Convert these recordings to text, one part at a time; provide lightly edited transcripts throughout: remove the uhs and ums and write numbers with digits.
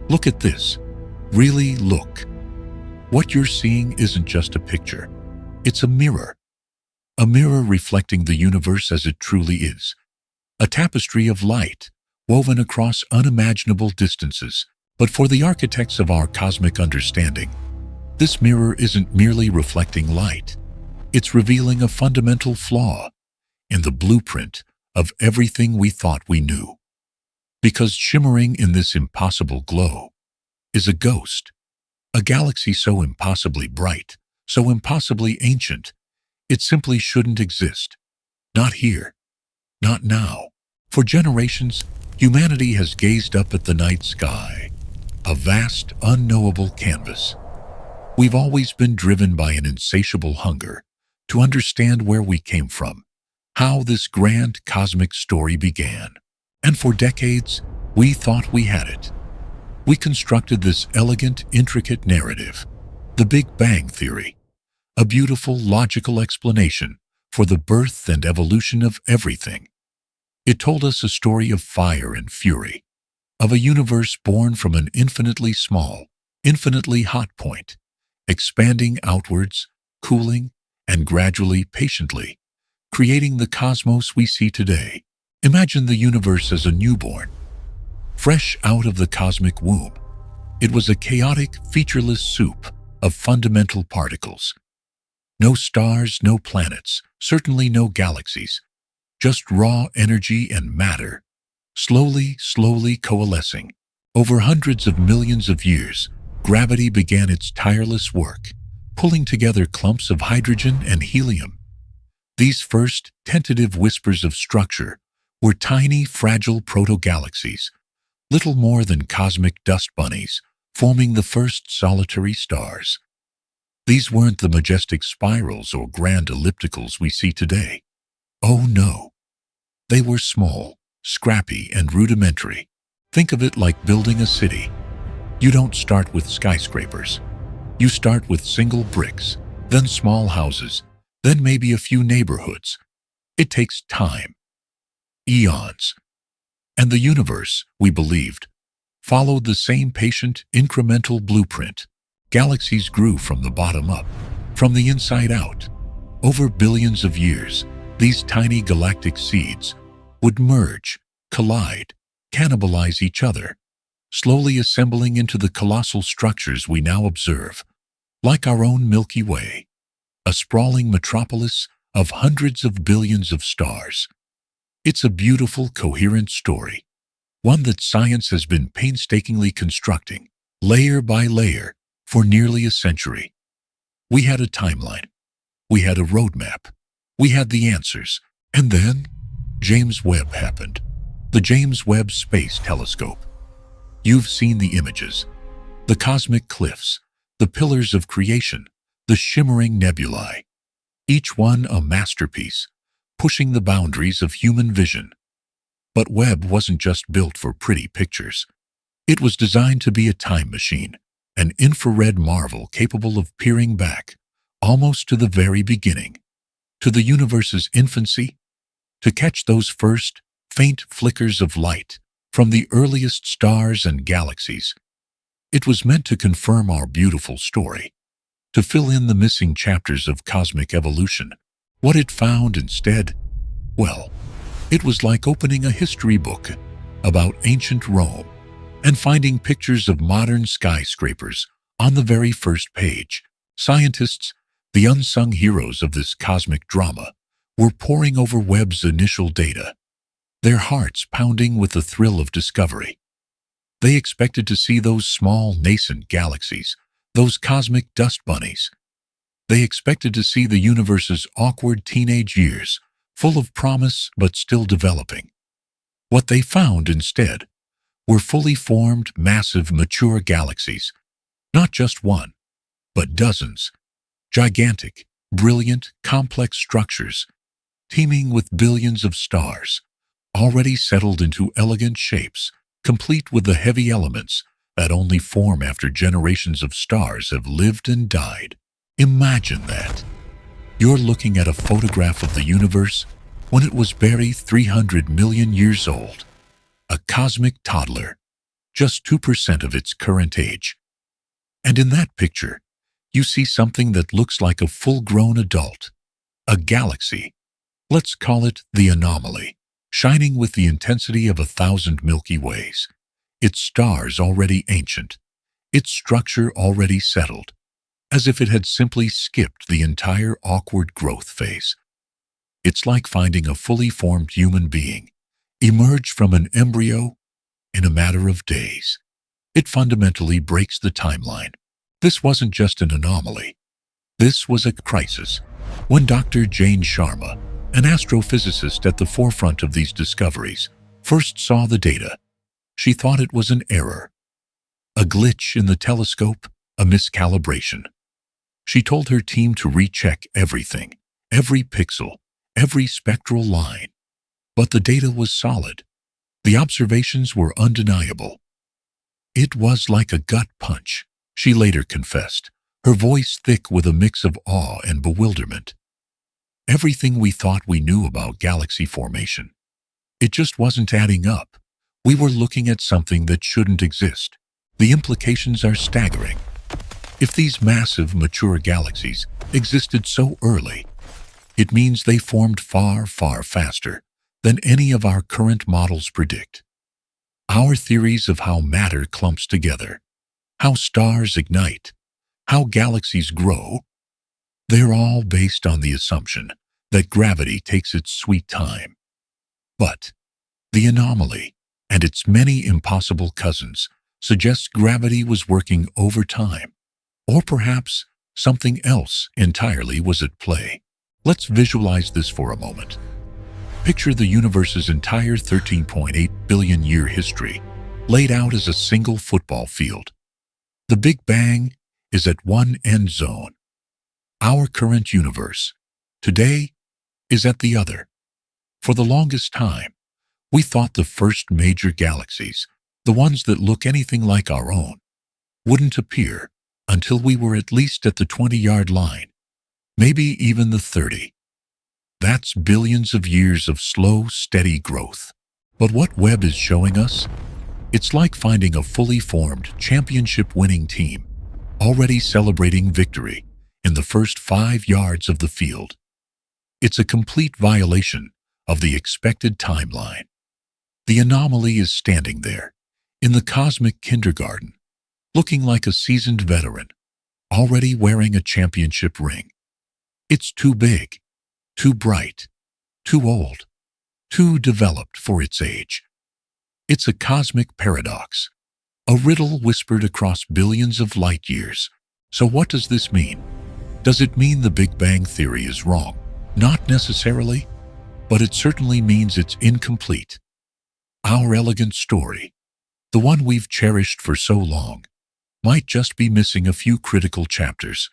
Look at this. Really look. What you're seeing isn't just a picture. It's a mirror. A mirror reflecting the universe as it truly is. A tapestry of light, woven across unimaginable distances. But for the architects of our cosmic understanding, this mirror isn't merely reflecting light. It's revealing a fundamental flaw in the blueprint of everything we thought we knew. Because shimmering in this impossible glow is a ghost, a galaxy so impossibly bright, so impossibly ancient, it simply shouldn't exist. Not here, not now. For generations, humanity has gazed up at the night sky, a vast, unknowable canvas. We've always been driven by an insatiable hunger to understand where we came from, how this grand cosmic story began. And for decades, we thought we had it. We constructed this elegant, intricate narrative, the Big Bang Theory, a beautiful, logical explanation for the birth and evolution of everything. It told us a story of fire and fury, of a universe born from an infinitely small, infinitely hot point, expanding outwards, cooling, and gradually, patiently, creating the cosmos we see today. Imagine the universe as a newborn, fresh out of the cosmic womb. It was a chaotic, featureless soup of fundamental particles. No stars, no planets, certainly no galaxies, just raw energy and matter, slowly coalescing. Over hundreds of millions of years, gravity began its tireless work, pulling together clumps of hydrogen and helium. These first, tentative whispers of structure were tiny, fragile proto-galaxies, little more than cosmic dust bunnies, forming the first solitary stars. These weren't the majestic spirals or grand ellipticals we see today. Oh no. They were small, scrappy, and rudimentary. Think of it like building a city. You don't start with skyscrapers. You start with single bricks, then small houses, then maybe a few neighborhoods. It takes time. Eons. And the universe, we believed, followed the same patient, incremental blueprint. Galaxies grew from the bottom up, from the inside out. Over billions of years, these tiny galactic seeds would merge, collide, cannibalize each other, slowly assembling into the colossal structures we now observe, like our own Milky Way, a sprawling metropolis of hundreds of billions of stars. It's a beautiful, coherent story, one that science has been painstakingly constructing, layer by layer, for nearly a century. We had a timeline. We had a roadmap. We had the answers. And then, James Webb happened. The James Webb Space Telescope. You've seen the images. The cosmic cliffs, the pillars of creation, the shimmering nebulae. Each one a masterpiece, pushing the boundaries of human vision. But Webb wasn't just built for pretty pictures. It was designed to be a time machine, an infrared marvel capable of peering back, almost to the very beginning, to the universe's infancy, to catch those first, faint flickers of light from the earliest stars and galaxies. It was meant to confirm our beautiful story, to fill in the missing chapters of cosmic evolution. What it found instead, well, it was like opening a history book about ancient Rome and finding pictures of modern skyscrapers on the very first page. Scientists, the unsung heroes of this cosmic drama, were poring over Webb's initial data, their hearts pounding with the thrill of discovery. They expected to see those small, nascent galaxies, those cosmic dust bunnies. They expected to see the universe's awkward teenage years, full of promise but still developing. What they found instead were fully formed, massive, mature galaxies, not just one, but dozens, gigantic, brilliant, complex structures, teeming with billions of stars, already settled into elegant shapes, complete with the heavy elements that only form after generations of stars have lived and died. Imagine that. You're looking at a photograph of the universe when it was barely 300 million years old, a cosmic toddler, just 2% of its current age. And in that picture, you see something that looks like a full-grown adult, a galaxy. Let's call it the anomaly, shining with the intensity of 1,000 Milky Ways. Its stars already ancient, its structure already settled, as if it had simply skipped the entire awkward growth phase. It's like finding a fully formed human being emerge from an embryo in a matter of days. It fundamentally breaks the timeline. This wasn't just an anomaly. This was a crisis. When Dr. Jane Sharma, an astrophysicist at the forefront of these discoveries, first saw the data, she thought it was an error, a glitch in the telescope, a miscalibration. She told her team to recheck everything, every pixel, every spectral line. But the data was solid. The observations were undeniable. It was like a gut punch, she later confessed, her voice thick with a mix of awe and bewilderment. Everything we thought we knew about galaxy formation, it just wasn't adding up. We were looking at something that shouldn't exist. The implications are staggering. If these massive, mature galaxies existed so early, it means they formed far, far faster than any of our current models predict. Our theories of how matter clumps together, how stars ignite, how galaxies grow, they're all based on the assumption that gravity takes its sweet time. But the anomaly and its many impossible cousins suggests gravity was working overtime, or perhaps something else entirely was at play. Let's visualize this for a moment. Picture the universe's entire 13.8 billion year history laid out as a single football field. The Big Bang is at one end zone. Our current universe, today, is at the other. For the longest time, we thought the first major galaxies, the ones that look anything like our own, wouldn't appear until we were at least at the 20-yard line, maybe even the 30. That's billions of years of slow, steady growth. But what Webb is showing us? It's like finding a fully formed, championship-winning team, already celebrating victory in the first 5 yards of the field. It's a complete violation of the expected timeline. The anomaly is standing there, in the cosmic kindergarten, looking like a seasoned veteran, already wearing a championship ring. It's too big, too bright, too old, too developed for its age. It's a cosmic paradox, a riddle whispered across billions of light years. So what does this mean? Does it mean the Big Bang Theory is wrong? Not necessarily, but it certainly means it's incomplete. Our elegant story, the one we've cherished for so long, might just be missing a few critical chapters.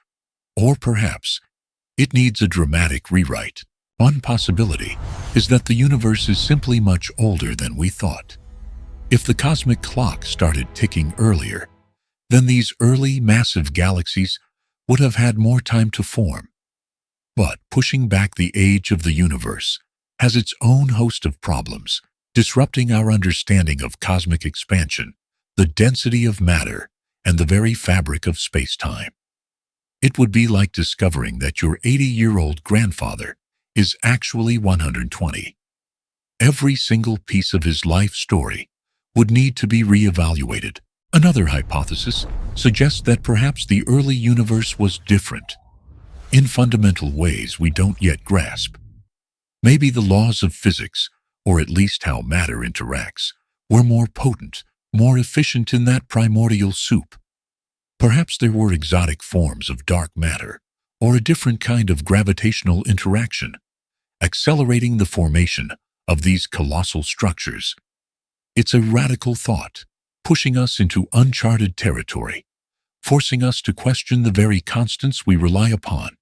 Or perhaps it needs a dramatic rewrite. One possibility is that the universe is simply much older than we thought. If the cosmic clock started ticking earlier, then these early massive galaxies would have had more time to form. But pushing back the age of the universe has its own host of problems, disrupting our understanding of cosmic expansion, the density of matter, and the very fabric of space-time. It would be like discovering that your 80-year-old grandfather is actually 120. Every single piece of his life story would need to be reevaluated. Another hypothesis suggests that perhaps the early universe was different, in fundamental ways we don't yet grasp. Maybe the laws of physics, or at least how matter interacts, were more potent, more efficient in that primordial soup. Perhaps there were exotic forms of dark matter, or a different kind of gravitational interaction, accelerating the formation of these colossal structures. It's a radical thought, pushing us into uncharted territory, forcing us to question the very constants we rely upon.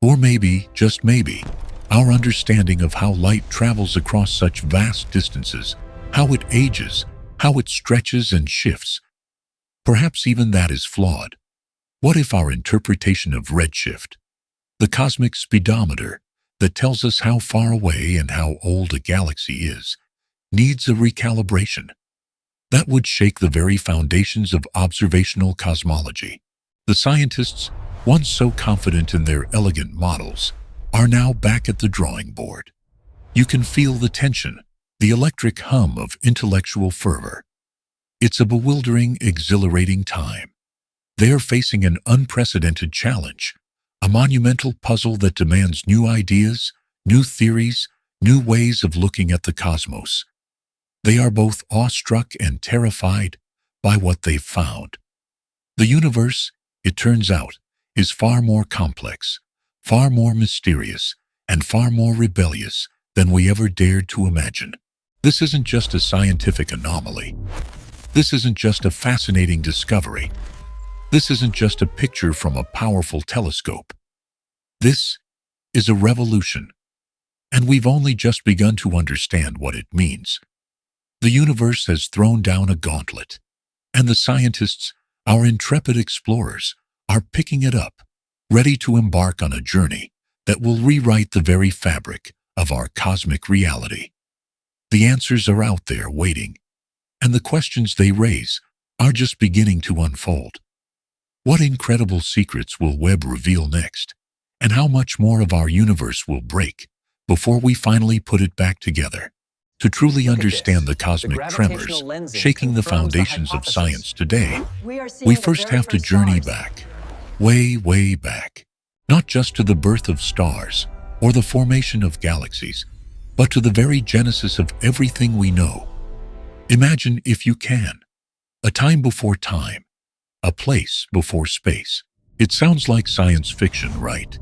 Or maybe, just maybe, our understanding of how light travels across such vast distances, how it ages, how it stretches and shifts. Perhaps even that is flawed. What if our interpretation of redshift, the cosmic speedometer that tells us how far away and how old a galaxy is, needs a recalibration? That would shake the very foundations of observational cosmology. The scientists, once so confident in their elegant models, are now back at the drawing board. You can feel the tension, the electric hum of intellectual fervor. It's a bewildering, exhilarating time. They are facing an unprecedented challenge, a monumental puzzle that demands new ideas, new theories, new ways of looking at the cosmos. They are both awestruck and terrified by what they've found. The universe, it turns out, is far more complex, far more mysterious, and far more rebellious than we ever dared to imagine. This isn't just a scientific anomaly. This isn't just a fascinating discovery. This isn't just a picture from a powerful telescope. This is a revolution, and we've only just begun to understand what it means. The universe has thrown down a gauntlet, and the scientists, our intrepid explorers, are picking it up, ready to embark on a journey that will rewrite the very fabric of our cosmic reality. The answers are out there waiting, and the questions they raise are just beginning to unfold. What incredible secrets will Webb reveal next, and how much more of our universe will break before we finally put it back together? To truly understand the cosmic tremors shaking the foundations of science today, we first have to journey back, way, way back, not just to the birth of stars or the formation of galaxies, but to the very genesis of everything we know. Imagine, if you can, a time before time, a place before space. It sounds like science fiction, right?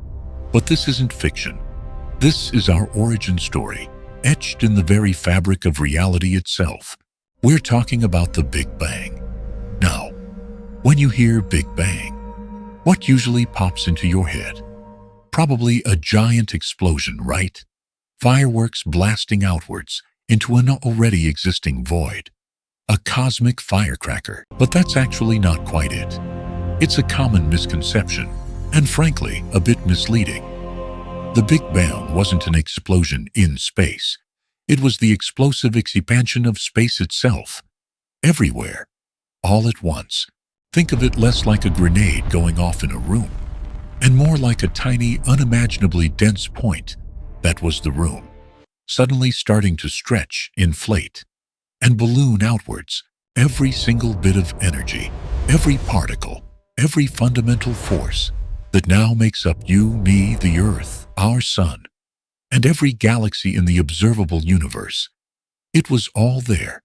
But this isn't fiction. This is our origin story, etched in the very fabric of reality itself. We're talking about the Big Bang. Now, when you hear Big Bang, what usually pops into your head? Probably a giant explosion, right? Fireworks blasting outwards into an already existing void. A cosmic firecracker. But that's actually not quite it. It's a common misconception, and frankly, a bit misleading. The Big Bang wasn't an explosion in space. It was the explosive expansion of space itself. Everywhere. All at once. Think of it less like a grenade going off in a room, and more like a tiny, unimaginably dense point that was the room, suddenly starting to stretch, inflate, and balloon outwards. Every single bit of energy, every particle, every fundamental force that now makes up you, me, the Earth, our Sun, and every galaxy in the observable universe. It was all there,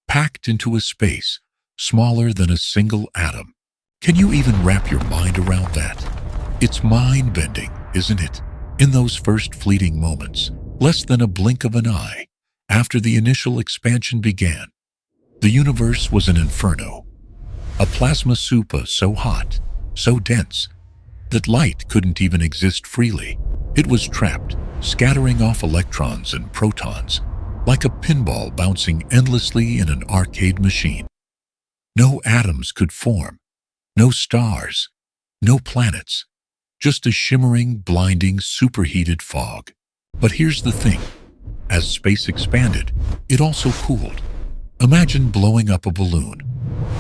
packed into a space smaller than a single atom. Can you even wrap your mind around that? It's mind-bending, isn't it? In those first fleeting moments, less than a blink of an eye, after the initial expansion began, the universe was an inferno, a plasma soup so hot, so dense, that light couldn't even exist freely. It was trapped, scattering off electrons and protons, like a pinball bouncing endlessly in an arcade machine. No atoms could form, no stars, no planets, just a shimmering, blinding, superheated fog. But here's the thing. As space expanded, it also cooled. Imagine blowing up a balloon.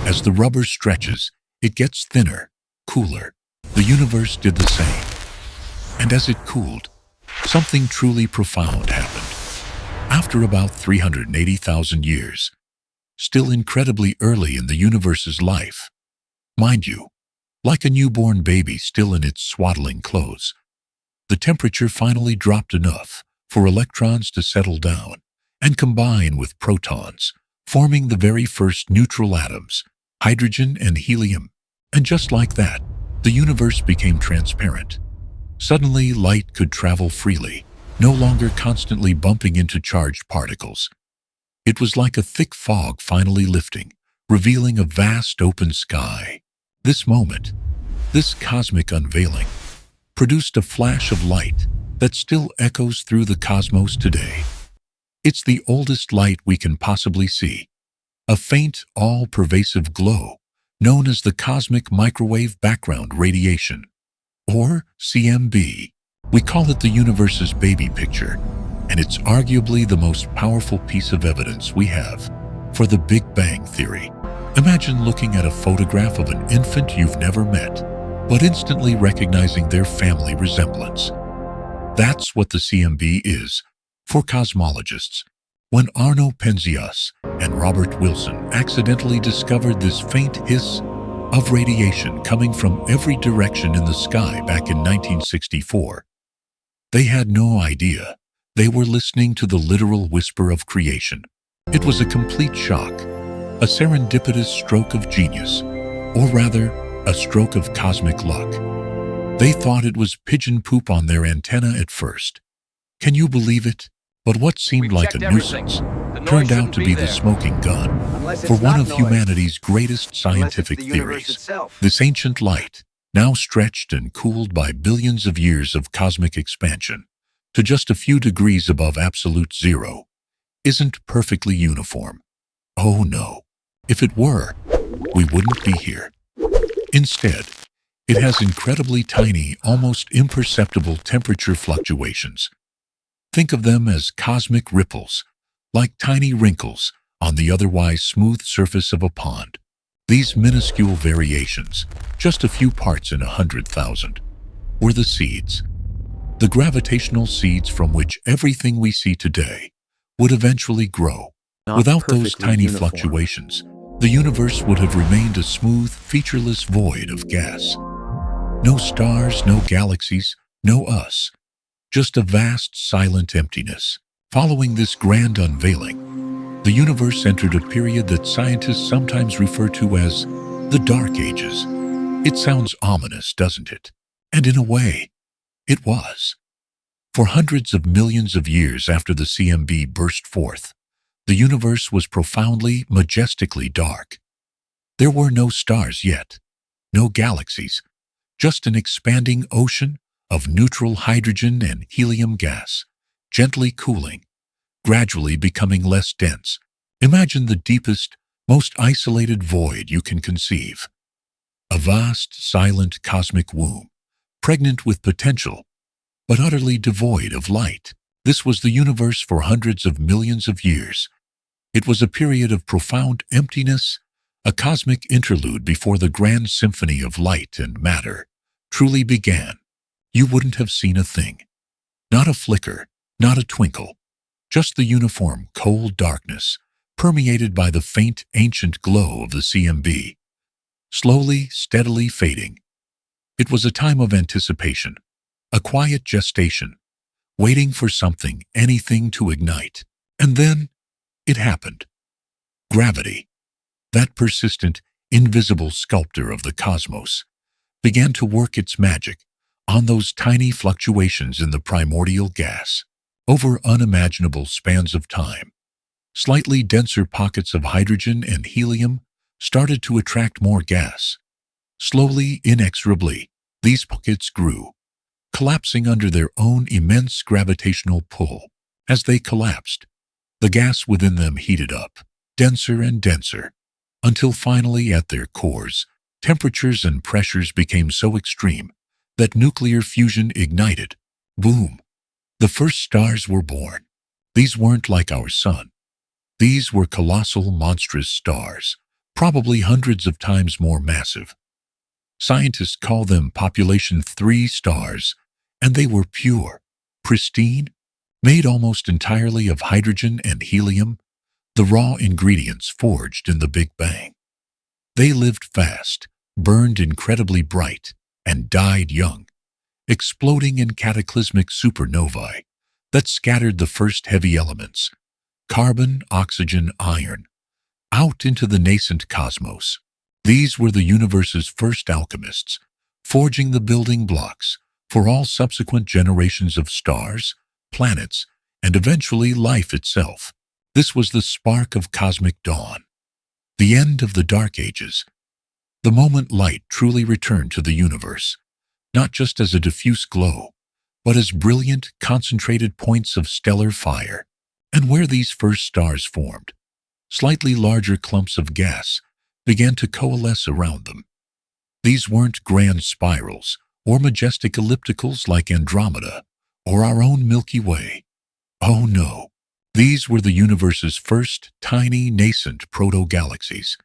As the rubber stretches, it gets thinner, cooler. The universe did the same. And as it cooled, something truly profound happened. After about 380,000 years, still incredibly early in the universe's life, mind you, like a newborn baby still in its swaddling clothes, the temperature finally dropped enough for electrons to settle down and combine with protons, forming the very first neutral atoms, hydrogen and helium. And just like that, the universe became transparent. Suddenly, light could travel freely, no longer constantly bumping into charged particles. It was like a thick fog finally lifting, revealing a vast open sky. This moment, this cosmic unveiling, produced a flash of light that still echoes through the cosmos today. It's the oldest light we can possibly see, a faint, all-pervasive glow known as the cosmic microwave background radiation, or CMB. We call it the universe's baby picture, and it's arguably the most powerful piece of evidence we have For the Big Bang Theory, imagine looking at a photograph of an infant you've never met, but instantly recognizing their family resemblance. That's what the CMB is for cosmologists. When Arno Penzias and Robert Wilson accidentally discovered this faint hiss of radiation coming from every direction in the sky back in 1964, they had no idea they were listening to the literal whisper of creation. It was a complete shock, a serendipitous stroke of genius, or rather, a stroke of cosmic luck. They thought it was pigeon poop on their antenna at first. Can you believe it? But what seemed like a nuisance turned out to be the smoking gun for one of humanity's greatest scientific theories. This ancient light, now stretched and cooled by billions of years of cosmic expansion to just a few degrees above absolute zero, isn't perfectly uniform. Oh no, if it were, we wouldn't be here. Instead, it has incredibly tiny, almost imperceptible temperature fluctuations. Think of them as cosmic ripples, like tiny wrinkles on the otherwise smooth surface of a pond. These minuscule variations, just a few parts in 100,000, were the seeds. The gravitational seeds from which everything we see today would eventually grow. Without those tiny fluctuations, the universe would have remained a smooth, featureless void of gas. No stars, no galaxies, no us. Just a vast, silent emptiness. Following this grand unveiling, the universe entered a period that scientists sometimes refer to as the Dark Ages. It sounds ominous, doesn't it? And in a way, it was. For hundreds of millions of years after the CMB burst forth, the universe was profoundly, majestically dark. There were no stars yet, no galaxies, just an expanding ocean of neutral hydrogen and helium gas, gently cooling, gradually becoming less dense. Imagine the deepest, most isolated void you can conceive. A vast, silent cosmic womb, pregnant with potential, but utterly devoid of light. This was the universe for hundreds of millions of years. It was a period of profound emptiness, a cosmic interlude before the grand symphony of light and matter truly began. You wouldn't have seen a thing. Not a flicker, not a twinkle. Just the uniform, cold darkness, permeated by the faint, ancient glow of the CMB. Slowly, steadily fading. It was a time of anticipation, a quiet gestation, waiting for something, anything to ignite. And then, it happened. Gravity, that persistent, invisible sculptor of the cosmos, began to work its magic on those tiny fluctuations in the primordial gas. Over unimaginable spans of time, slightly denser pockets of hydrogen and helium started to attract more gas. Slowly, inexorably, these pockets grew, collapsing under their own immense gravitational pull. As they collapsed, the gas within them heated up, denser and denser, until finally at their cores, temperatures and pressures became so extreme that nuclear fusion ignited. Boom! The first stars were born. These weren't like our sun. These were colossal, monstrous stars, probably hundreds of times more massive. Scientists call them population 3 stars, and they were pure, pristine, made almost entirely of hydrogen and helium, the raw ingredients forged in the Big Bang. They lived fast, burned incredibly bright, and died young, exploding in cataclysmic supernovae that scattered the first heavy elements, carbon, oxygen, iron, out into the nascent cosmos. These were the universe's first alchemists, forging the building blocks for all subsequent generations of stars, planets, and eventually life itself. This was the spark of cosmic dawn, the end of the Dark Ages, the moment light truly returned to the universe, not just as a diffuse glow, but as brilliant, concentrated points of stellar fire. And where these first stars formed, slightly larger clumps of gas began to coalesce around them. These weren't grand spirals or majestic ellipticals like Andromeda or our own Milky Way. Oh no, These were the universe's first tiny, nascent proto-galaxies.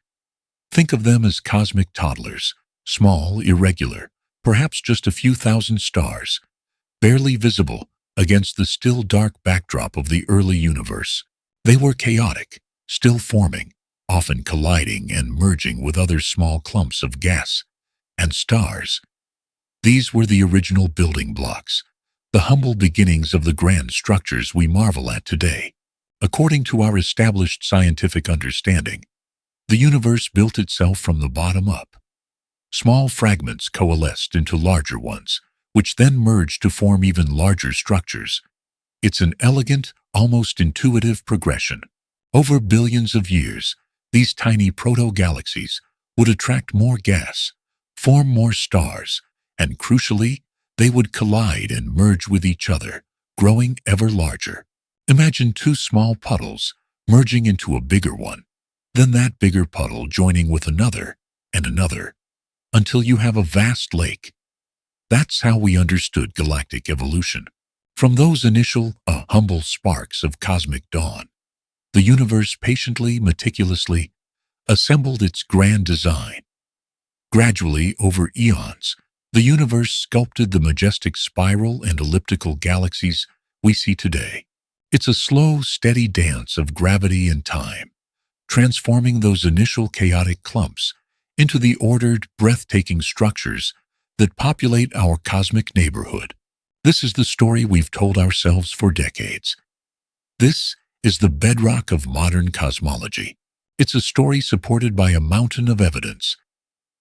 Think of them as cosmic toddlers, small, irregular, perhaps just a few thousand stars, barely visible against the still dark backdrop of the early universe. They were chaotic, still forming, often colliding and merging with other small clumps of gas and stars. These were the original building blocks, the humble beginnings of the grand structures we marvel at today. According to our established scientific understanding, the universe built itself from the bottom up. Small fragments coalesced into larger ones, which then merged to form even larger structures. It's an elegant, almost intuitive progression. Over billions of years, these tiny proto-galaxies would attract more gas, form more stars, and crucially, they would collide and merge with each other, growing ever larger. Imagine two small puddles merging into a bigger one, then that bigger puddle joining with another and another, until you have a vast lake. That's how we understood galactic evolution. From those initial, humble sparks of cosmic dawn, the universe patiently, meticulously assembled its grand design. Gradually, over eons, the universe sculpted the majestic spiral and elliptical galaxies we see today. It's a slow, steady dance of gravity and time, transforming those initial chaotic clumps into the ordered, breathtaking structures that populate our cosmic neighborhood. This is the story we've told ourselves for decades. This is the bedrock of modern cosmology. It's a story supported by a mountain of evidence.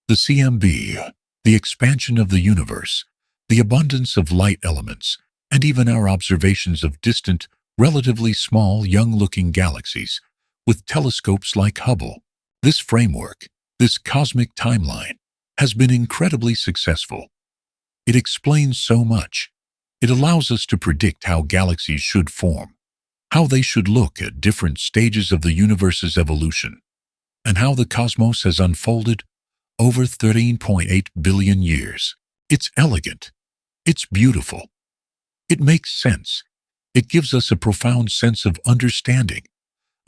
The CMB, the expansion of the universe, the abundance of light elements, and even our observations of distant, relatively small, young-looking galaxies with telescopes like Hubble. This framework, this cosmic timeline, has been incredibly successful. It explains so much. It allows us to predict how galaxies should form, how they should look at different stages of the universe's evolution, and how the cosmos has unfolded over 13.8 billion years. It's elegant. It's beautiful. It makes sense. It gives us a profound sense of understanding,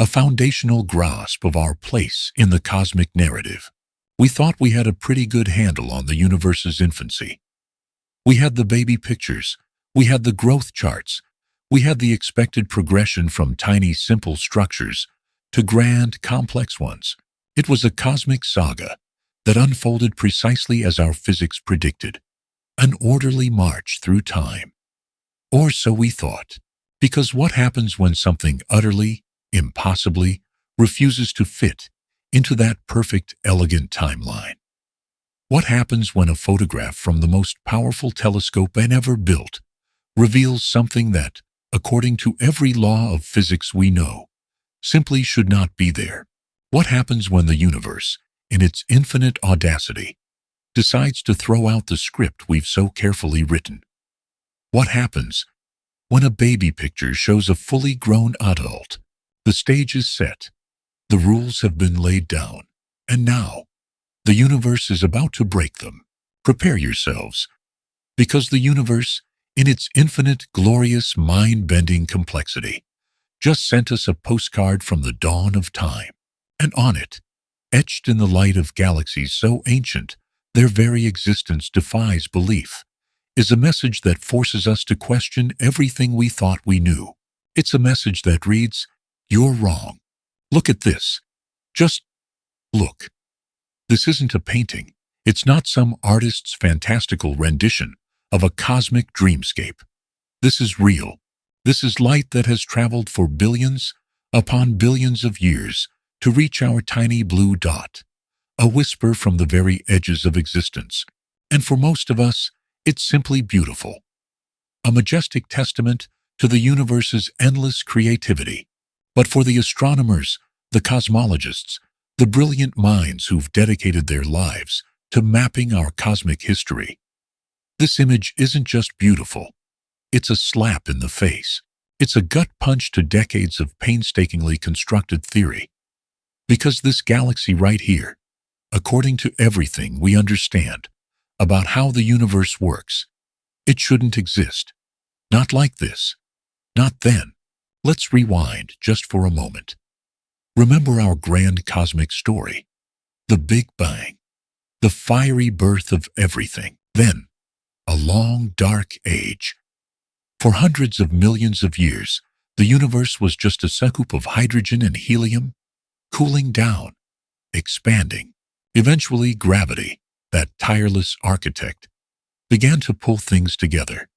a foundational grasp of our place in the cosmic narrative. We thought we had a pretty good handle on the universe's infancy. We had the baby pictures. We had the growth charts. We had the expected progression from tiny, simple structures to grand, complex ones. It was a cosmic saga that unfolded precisely as our physics predicted, an orderly march through time. Or so we thought. Because what happens when something utterly, impossibly, refuses to fit into that perfect, elegant timeline? What happens when a photograph from the most powerful telescope ever built reveals something that, according to every law of physics we know, simply should not be there? What happens when the universe, in its infinite audacity, decides to throw out the script we've so carefully written? What happens when a baby picture shows a fully grown adult? The stage is set. The rules have been laid down. And now, the universe is about to break them. Prepare yourselves, because the universe, in its infinite, glorious, mind-bending complexity, just sent us a postcard from the dawn of time. And on it, etched in the light of galaxies so ancient their very existence defies belief, is a message that forces us to question everything we thought we knew. It's a message that reads, "You're wrong. Look at this. Just look." This isn't a painting. It's not some artist's fantastical rendition of a cosmic dreamscape. This is real. This is light that has traveled for billions upon billions of years to reach our tiny blue dot, a whisper from the very edges of existence. And for most of us, it's simply beautiful. A majestic testament to the universe's endless creativity. But for the astronomers, the cosmologists, the brilliant minds who've dedicated their lives to mapping our cosmic history, this image isn't just beautiful. It's a slap in the face. It's a gut punch to decades of painstakingly constructed theory. Because this galaxy right here, according to everything we understand about how the universe works, it shouldn't exist. Not like this. Not then. Let's rewind just for a moment. Remember our grand cosmic story, the Big Bang, the fiery birth of everything. Then, a long, dark age. For hundreds of millions of years, the universe was just a soup of hydrogen and helium, cooling down, expanding. Eventually, gravity, that tireless architect, began to pull things together.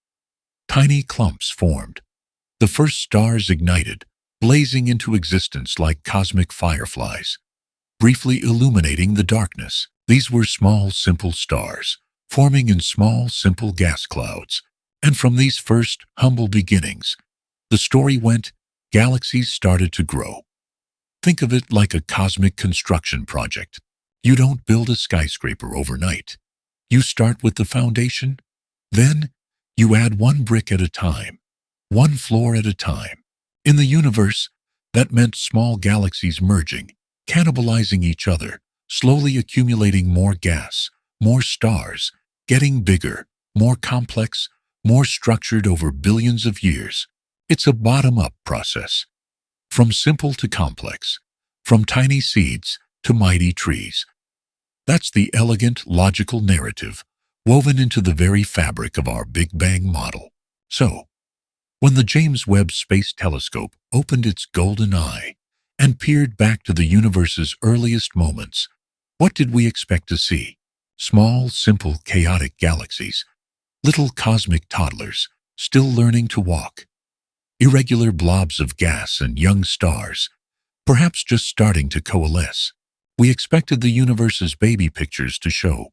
Tiny clumps formed. The first stars ignited, blazing into existence like cosmic fireflies, briefly illuminating the darkness. These were small, simple stars, forming in small, simple gas clouds. And from these first, humble beginnings, the story went, galaxies started to grow. Think of it like a cosmic construction project. You don't build a skyscraper overnight. You start with the foundation, then you add one brick at a time, one floor at a time. In the universe, that meant small galaxies merging, cannibalizing each other, slowly accumulating more gas, more stars, getting bigger, more complex, more structured over billions of years. It's a bottom-up process. From simple to complex, from tiny seeds to mighty trees. That's the elegant, logical narrative woven into the very fabric of our Big Bang model. So, when the James Webb Space Telescope opened its golden eye and peered back to the universe's earliest moments, what did we expect to see? Small, simple, chaotic galaxies, little cosmic toddlers, still learning to walk. Irregular blobs of gas and young stars, perhaps just starting to coalesce. We expected the universe's baby pictures to show,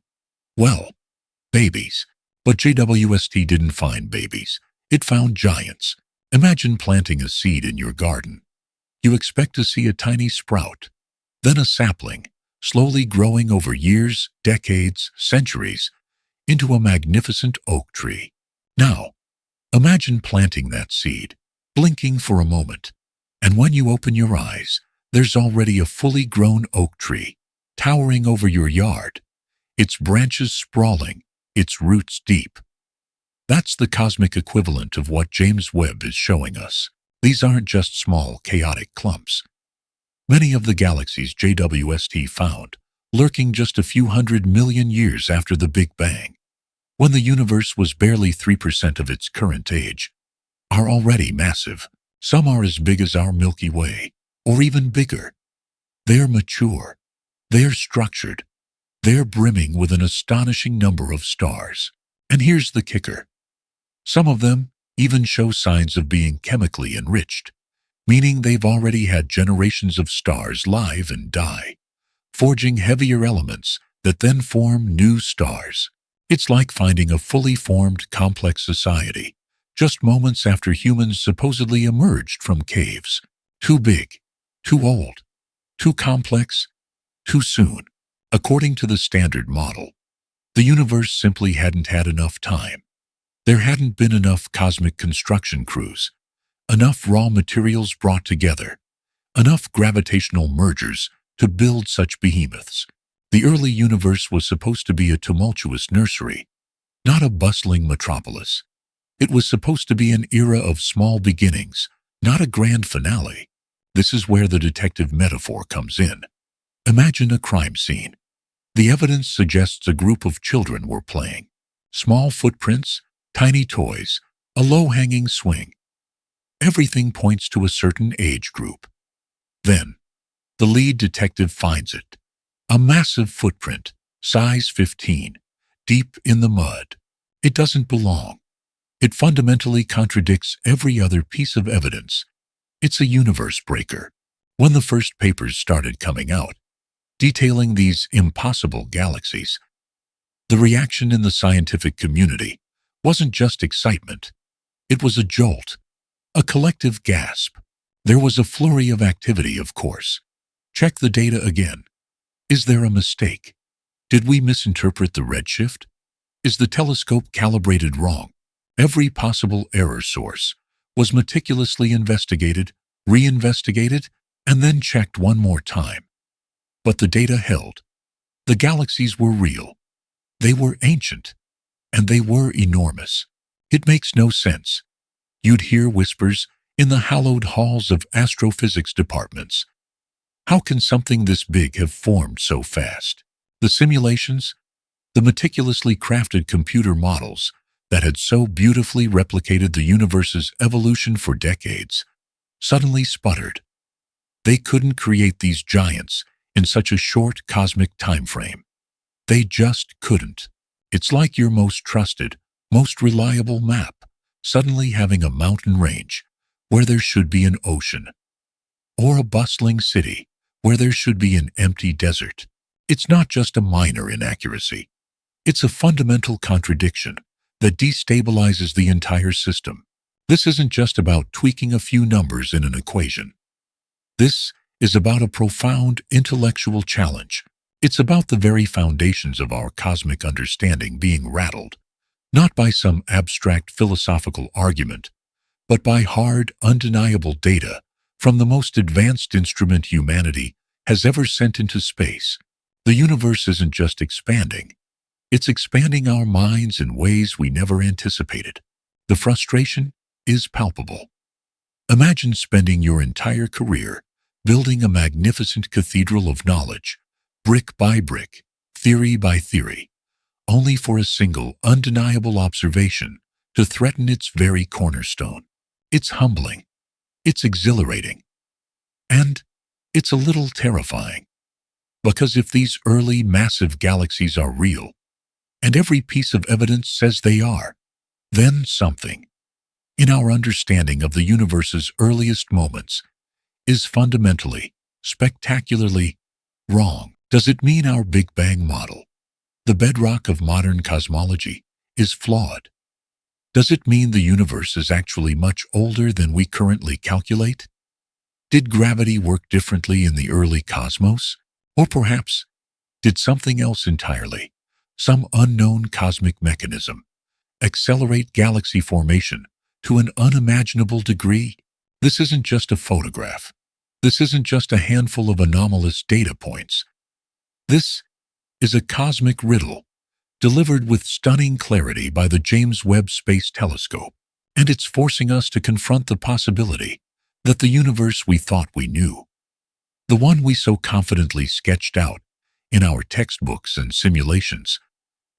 well, babies. But JWST didn't find babies. It found giants. Imagine planting a seed in your garden. You expect to see a tiny sprout, then a sapling, slowly growing over years, decades, centuries, into a magnificent oak tree. Now, imagine planting that seed, blinking for a moment, and when you open your eyes, there's already a fully grown oak tree, towering over your yard, its branches sprawling, its roots deep. That's the cosmic equivalent of what James Webb is showing us. These aren't just small, chaotic clumps. Many of the galaxies JWST found, lurking just a few 100 million years after the Big Bang, when the universe was barely 3% of its current age, are already massive. Some are as big as our Milky Way, or even bigger. They're mature. They're structured. They're brimming with an astonishing number of stars. And here's the kicker. Some of them even show signs of being chemically enriched, meaning they've already had generations of stars live and die, forging heavier elements that then form new stars. It's like finding a fully formed, complex society, just moments after humans supposedly emerged from caves. Too big, too old, too complex, too soon. According to the standard model, the universe simply hadn't had enough time. There hadn't been enough cosmic construction crews, enough raw materials brought together, enough gravitational mergers to build such behemoths. The early universe was supposed to be a tumultuous nursery, not a bustling metropolis. It was supposed to be an era of small beginnings, not a grand finale. This is where the detective metaphor comes in. Imagine a crime scene. The evidence suggests a group of children were playing. Small footprints, tiny toys, a low-hanging swing. Everything points to a certain age group. Then, the lead detective finds it. A massive footprint, size 15, deep in the mud. It doesn't belong. It fundamentally contradicts every other piece of evidence. It's a universe breaker. When the first papers started coming out, detailing these impossible galaxies, the reaction in the scientific community wasn't just excitement. It was a jolt, a collective gasp. There was a flurry of activity, of course. Check the data again. Is there a mistake? Did we misinterpret the redshift? Is the telescope calibrated wrong? Every possible error source was meticulously investigated, reinvestigated, and then checked one more time. But the data held. The galaxies were real. They were ancient. And they were enormous. It makes no sense. You'd hear whispers, in the hallowed halls of astrophysics departments. How can something this big have formed so fast? The simulations, the meticulously crafted computer models that had so beautifully replicated the universe's evolution for decades, suddenly sputtered. They couldn't create these giants in such a short cosmic time frame. They just couldn't. It's like your most trusted, most reliable map suddenly having a mountain range where there should be an ocean, or a bustling city where there should be an empty desert. It's not just a minor inaccuracy. It's a fundamental contradiction that destabilizes the entire system. This isn't just about tweaking a few numbers in an equation. This is about a profound intellectual challenge. It's about the very foundations of our cosmic understanding being rattled, not by some abstract philosophical argument, but by hard, undeniable data from the most advanced instrument humanity has ever sent into space. The universe isn't just expanding. It's expanding our minds in ways we never anticipated. The frustration is palpable. Imagine spending your entire career building a magnificent cathedral of knowledge, brick by brick, theory by theory, only for a single, undeniable observation to threaten its very cornerstone. It's humbling. It's exhilarating. And it's a little terrifying. Because if these early, massive galaxies are real, and every piece of evidence says they are, then something in our understanding of the universe's earliest moments is fundamentally, spectacularly wrong. Does it mean our Big Bang model, the bedrock of modern cosmology, is flawed? Does it mean the universe is actually much older than we currently calculate? Did gravity work differently in the early cosmos? Or perhaps, did something else entirely, some unknown cosmic mechanism, accelerate galaxy formation to an unimaginable degree? This isn't just a photograph. This isn't just a handful of anomalous data points. This is a cosmic riddle delivered with stunning clarity by the James Webb Space Telescope, and it's forcing us to confront the possibility that the universe we thought we knew, the one we so confidently sketched out in our textbooks and simulations,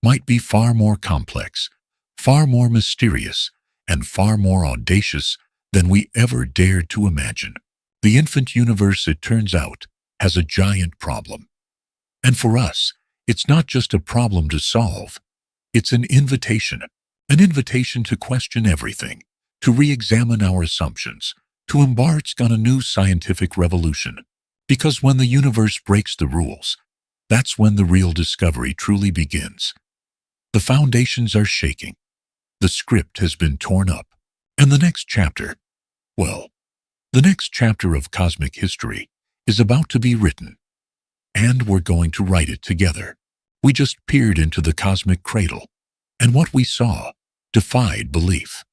might be far more complex, far more mysterious, and far more audacious than we ever dared to imagine. The infant universe, it turns out, has a giant problem. And for us, it's not just a problem to solve. It's an invitation to question everything, to re-examine our assumptions, to embark on a new scientific revolution. Because when the universe breaks the rules, that's when the real discovery truly begins. The foundations are shaking. The script has been torn up. And the next chapter, well, the next chapter of cosmic history is about to be written. And we're going to write it together. We just peered into the cosmic cradle, and what we saw defied belief.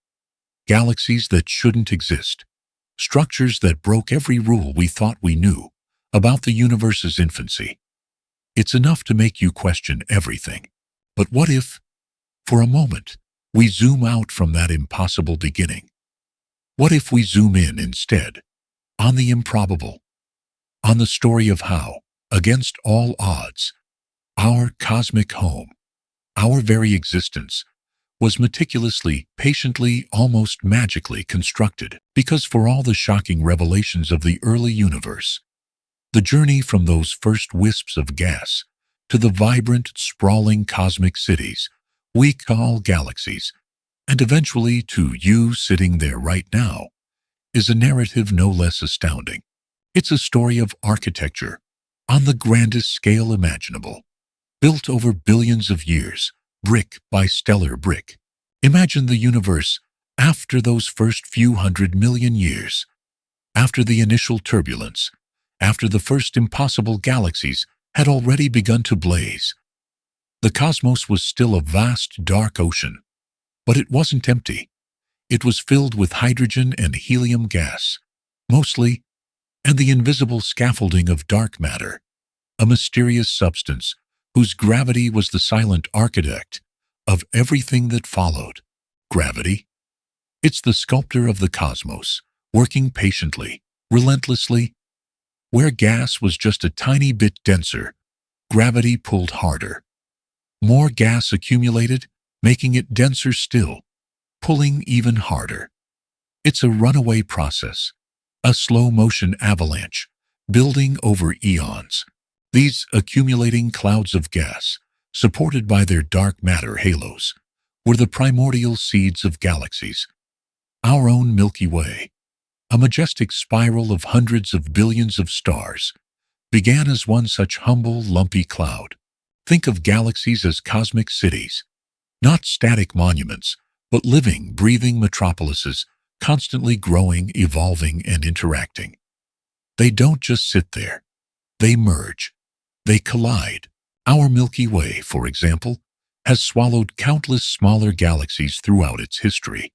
Galaxies that shouldn't exist. Structures that broke every rule we thought we knew about the universe's infancy. It's enough to make you question everything. But what if, for a moment, we zoom out from that impossible beginning? What if we zoom in instead, on the improbable, on the story of how, against all odds, our cosmic home, our very existence, was meticulously, patiently, almost magically constructed? Because for all the shocking revelations of the early universe, the journey from those first wisps of gas to the vibrant, sprawling cosmic cities we call galaxies, and eventually to you sitting there right now, is a narrative no less astounding. It's a story of architecture on the grandest scale imaginable, built over billions of years, brick by stellar brick. Imagine the universe after those first few 100 million years, after the initial turbulence, after the first impossible galaxies had already begun to blaze. The cosmos was still a vast, dark ocean, but it wasn't empty. It was filled with hydrogen and helium gas, mostly, and the invisible scaffolding of dark matter, a mysterious substance whose gravity was the silent architect of everything that followed. Gravity? It's the sculptor of the cosmos, working patiently, relentlessly. Where gas was just a tiny bit denser, gravity pulled harder. More gas accumulated, making it denser still, pulling even harder. It's a runaway process, a slow-motion avalanche, building over eons. These accumulating clouds of gas, supported by their dark matter halos, were the primordial seeds of galaxies. Our own Milky Way, a majestic spiral of hundreds of billions of stars, began as one such humble, lumpy cloud. Think of galaxies as cosmic cities, not static monuments, but living, breathing metropolises, constantly growing, evolving, and interacting. They don't just sit there. They merge. They collide. Our Milky Way, for example, has swallowed countless smaller galaxies throughout its history,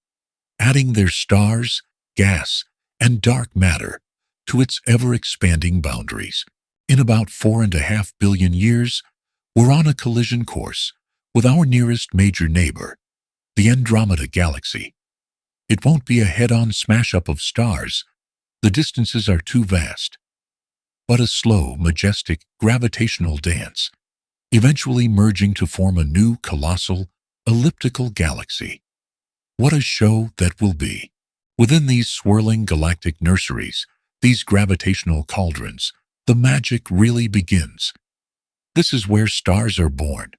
adding their stars, gas, and dark matter to its ever-expanding boundaries. In about 4.5 billion years, we're on a collision course with our nearest major neighbor, the Andromeda Galaxy. It won't be a head-on smash-up of stars. The distances are too vast. But a slow, majestic, gravitational dance, eventually merging to form a new, colossal, elliptical galaxy. What a show that will be! Within these swirling galactic nurseries, these gravitational cauldrons, the magic really begins. This is where stars are born.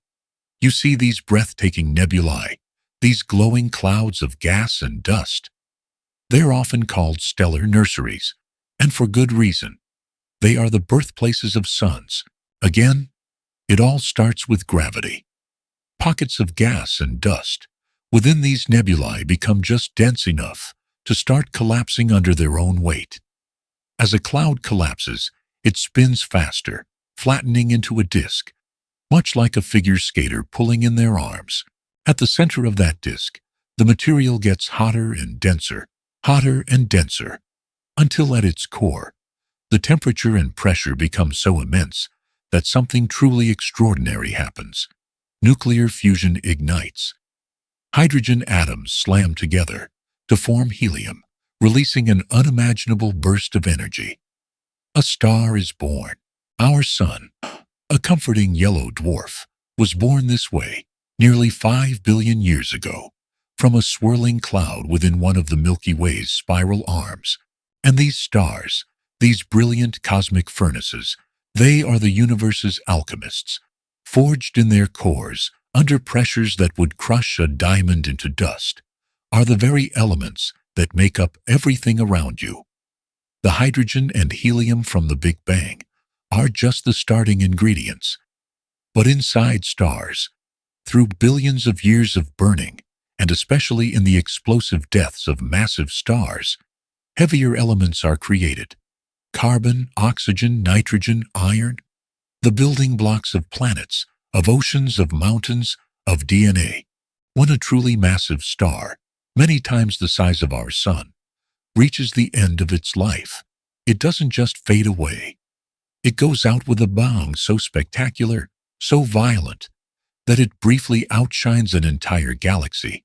You see these breathtaking nebulae, these glowing clouds of gas and dust. They're often called stellar nurseries, and for good reason. They are the birthplaces of suns. Again, it all starts with gravity. Pockets of gas and dust within these nebulae become just dense enough to start collapsing under their own weight. As a cloud collapses, it spins faster, flattening into a disk, much like a figure skater pulling in their arms. At the center of that disk, the material gets hotter and denser, until at its core, the temperature and pressure become so immense that something truly extraordinary happens. Nuclear fusion ignites. Hydrogen atoms slam together to form helium, releasing an unimaginable burst of energy. A star is born. Our sun, a comforting yellow dwarf, was born this way nearly 5 billion years ago, from a swirling cloud within one of the Milky Way's spiral arms. And these stars, these brilliant cosmic furnaces, they are the universe's alchemists, forged in their cores under pressures that would crush a diamond into dust, are the very elements that make up everything around you. The hydrogen and helium from the Big Bang are just the starting ingredients. But inside stars, through billions of years of burning, and especially in the explosive deaths of massive stars, heavier elements are created. Carbon, oxygen, nitrogen, iron, the building blocks of planets, of oceans, of mountains, of DNA. When a truly massive star, many times the size of our sun, reaches the end of its life, it doesn't just fade away. It goes out with a bang so spectacular, so violent, that it briefly outshines an entire galaxy,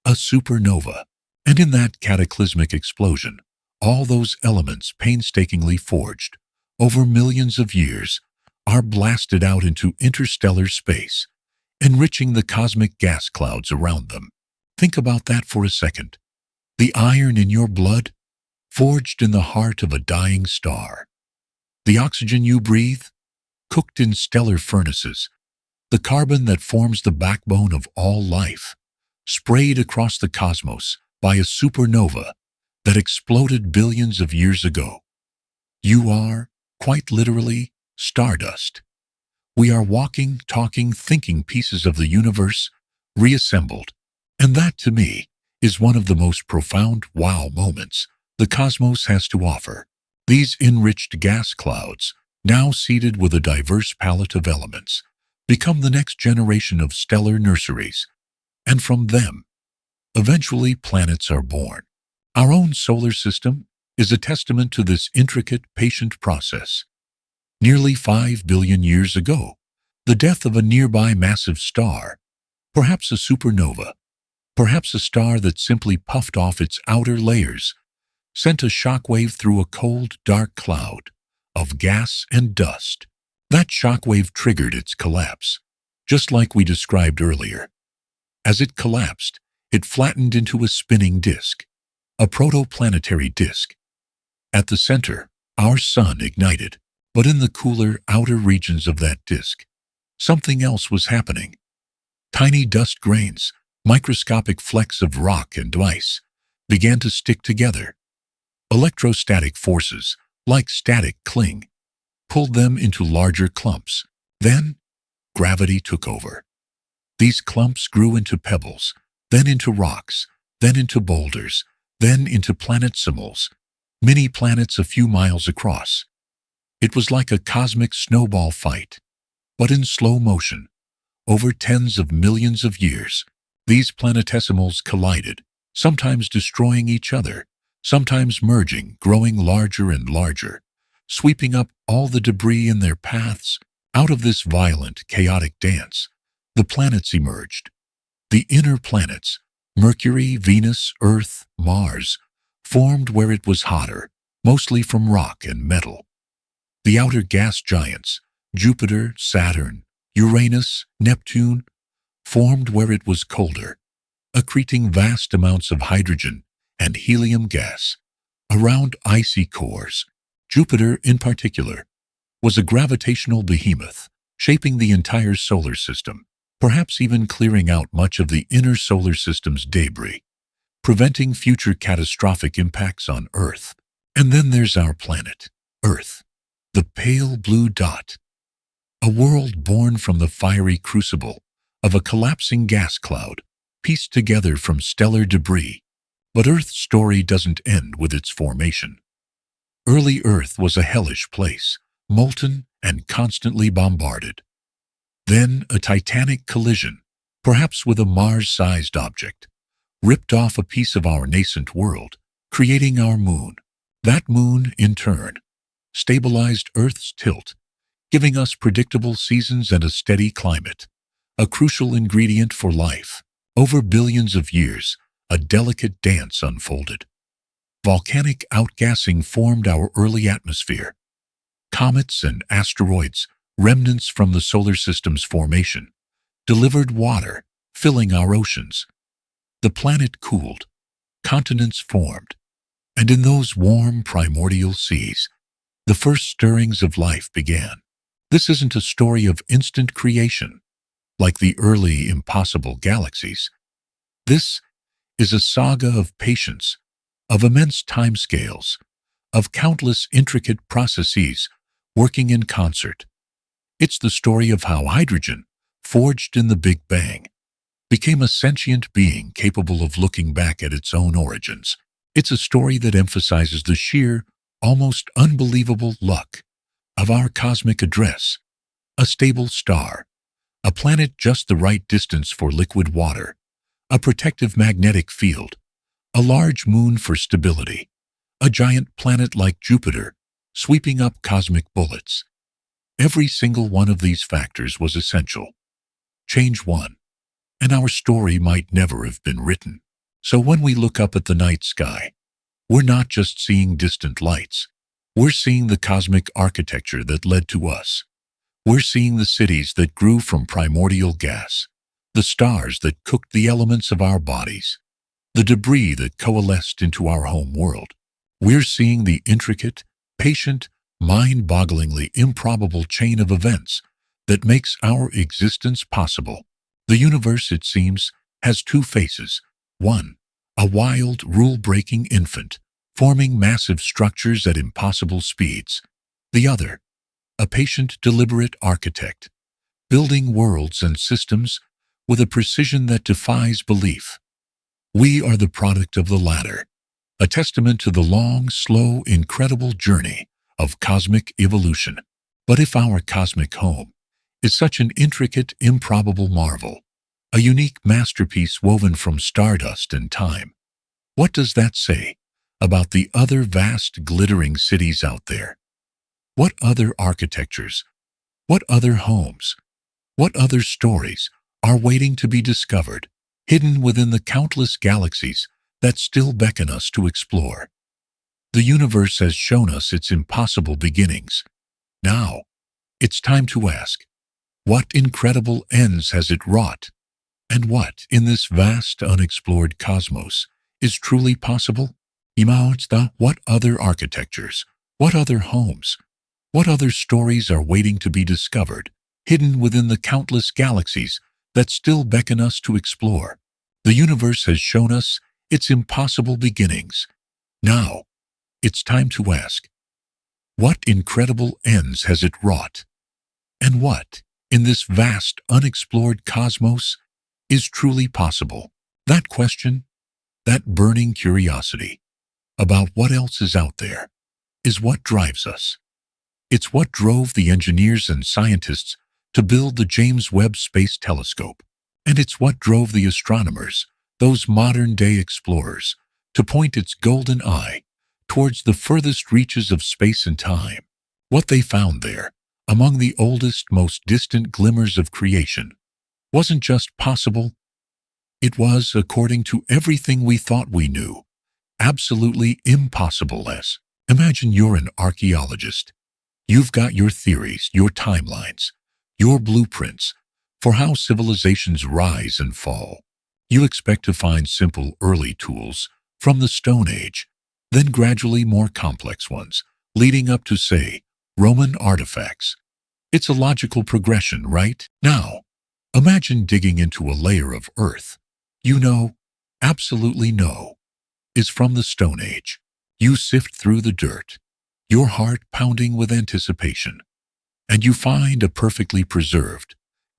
a supernova. And in that cataclysmic explosion, all those elements painstakingly forged over millions of years are blasted out into interstellar space, enriching the cosmic gas clouds around them. Think about that for a second. The iron in your blood, forged in the heart of a dying star. The oxygen you breathe, cooked in stellar furnaces. The carbon that forms the backbone of all life, sprayed across the cosmos by a supernova that exploded billions of years ago. You are, quite literally, stardust. We are walking, talking, thinking pieces of the universe, reassembled. And that, to me, is one of the most profound wow moments the cosmos has to offer. These enriched gas clouds, now seeded with a diverse palette of elements, become the next generation of stellar nurseries. And from them, eventually planets are born. Our own solar system is a testament to this intricate, patient process. Nearly 5 billion years ago, the death of a nearby massive star, perhaps a supernova, perhaps a star that simply puffed off its outer layers, sent a shockwave through a cold, dark cloud of gas and dust. That shockwave triggered its collapse, just like we described earlier. As it collapsed, it flattened into a spinning disk, a protoplanetary disk. At the center, our sun ignited, but in the cooler outer regions of that disk, something else was happening. Tiny dust grains, microscopic flecks of rock and ice, began to stick together. Electrostatic forces, like static cling, pulled them into larger clumps. Then, gravity took over. These clumps grew into pebbles, then into rocks, then into boulders, then into planetesimals, mini planets a few miles across. It was like a cosmic snowball fight, but in slow motion. Over tens of millions of years, these planetesimals collided, sometimes destroying each other, sometimes merging, growing larger and larger, sweeping up all the debris in their paths. Out of this violent, chaotic dance, the planets emerged. The inner planets, Mercury, Venus, Earth, Mars, formed where it was hotter, mostly from rock and metal. The outer gas giants, Jupiter, Saturn, Uranus, Neptune, formed where it was colder, accreting vast amounts of hydrogen and helium gas around icy cores. Jupiter, in particular, was a gravitational behemoth, shaping the entire solar system, perhaps even clearing out much of the inner solar system's debris, preventing future catastrophic impacts on Earth. And then there's our planet, Earth, the pale blue dot, a world born from the fiery crucible of a collapsing gas cloud, pieced together from stellar debris. But Earth's story doesn't end with its formation. Early Earth was a hellish place, molten and constantly bombarded. Then a titanic collision, perhaps with a Mars-sized object, ripped off a piece of our nascent world, creating our moon. That moon, in turn, stabilized Earth's tilt, giving us predictable seasons and a steady climate, a crucial ingredient for life. Over billions of years, a delicate dance unfolded. Volcanic outgassing formed our early atmosphere. Comets and asteroids, remnants from the solar system's formation, delivered water, filling our oceans. The planet cooled, continents formed, and in those warm primordial seas, the first stirrings of life began. This isn't a story of instant creation, like the early impossible galaxies. This is a saga of patience, of immense timescales, of countless intricate processes working in concert. It's the story of how hydrogen, forged in the Big Bang, became a sentient being capable of looking back at its own origins. It's a story that emphasizes the sheer, almost unbelievable luck of our cosmic address, a stable star, a planet just the right distance for liquid water, a protective magnetic field, a large moon for stability, a giant planet like Jupiter, sweeping up cosmic bullets. Every single one of these factors was essential. Change one, and our story might never have been written. So when we look up at the night sky, we're not just seeing distant lights. We're seeing the cosmic architecture that led to us. We're seeing the cities that grew from primordial gas, the stars that cooked the elements of our bodies, the debris that coalesced into our home world. We're seeing the intricate, patient, mind-bogglingly improbable chain of events that makes our existence possible. The universe, it seems, has two faces. One, a wild, rule-breaking infant, forming massive structures at impossible speeds. The other, a patient, deliberate architect, building worlds and systems with a precision that defies belief. We are the product of the latter, a testament to the long, slow, incredible journey of cosmic evolution. But if our cosmic home is such an intricate, improbable marvel, a unique masterpiece woven from stardust and time, what does that say about the other vast, glittering cities out there? What other architectures, what other homes, what other stories are waiting to be discovered, hidden within the countless galaxies that still beckon us to explore? The universe has shown us its impossible beginnings. Now, it's time to ask, what incredible ends has it wrought? And what, in this vast, unexplored cosmos, is truly possible? What other architectures, what other homes, what other stories are waiting to be discovered, hidden within the countless galaxies that still beckon us to explore? The universe has shown us its impossible beginnings. Now, it's time to ask, what incredible ends has it wrought? And what, in this vast, unexplored cosmos, is truly possible? That question, that burning curiosity about what else is out there, is what drives us. It's what drove the engineers and scientists to build the James Webb Space Telescope. And it's what drove the astronomers, those modern-day explorers, to point its golden eye towards the furthest reaches of space and time. What they found there, among the oldest, most distant glimmers of creation, wasn't just possible. It was, according to everything we thought we knew, absolutely impossible. Imagine you're an archaeologist. You've got your theories, your timelines, your blueprints for how civilizations rise and fall. You expect to find simple early tools from the Stone Age, then gradually more complex ones, leading up to, say, Roman artifacts. It's a logical progression, right? Now, imagine digging into a layer of earth you know, absolutely know, is from the Stone Age. You sift through the dirt, your heart pounding with anticipation, and you find a perfectly preserved,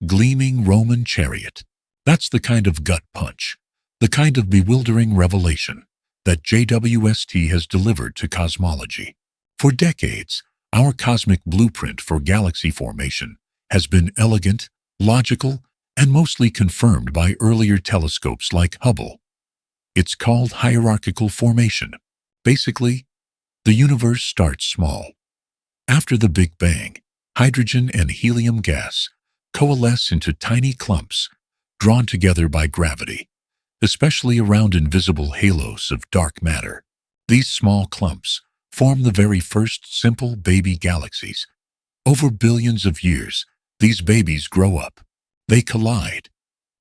gleaming Roman chariot. That's the kind of gut punch, the kind of bewildering revelation that JWST has delivered to cosmology. For decades, our cosmic blueprint for galaxy formation has been elegant, logical, and mostly confirmed by earlier telescopes like Hubble. It's called hierarchical formation. Basically, the universe starts small. After the Big Bang, hydrogen and helium gas coalesce into tiny clumps drawn together by gravity, especially around invisible halos of dark matter. These small clumps form the very first simple baby galaxies. Over billions of years, these babies grow up. They collide,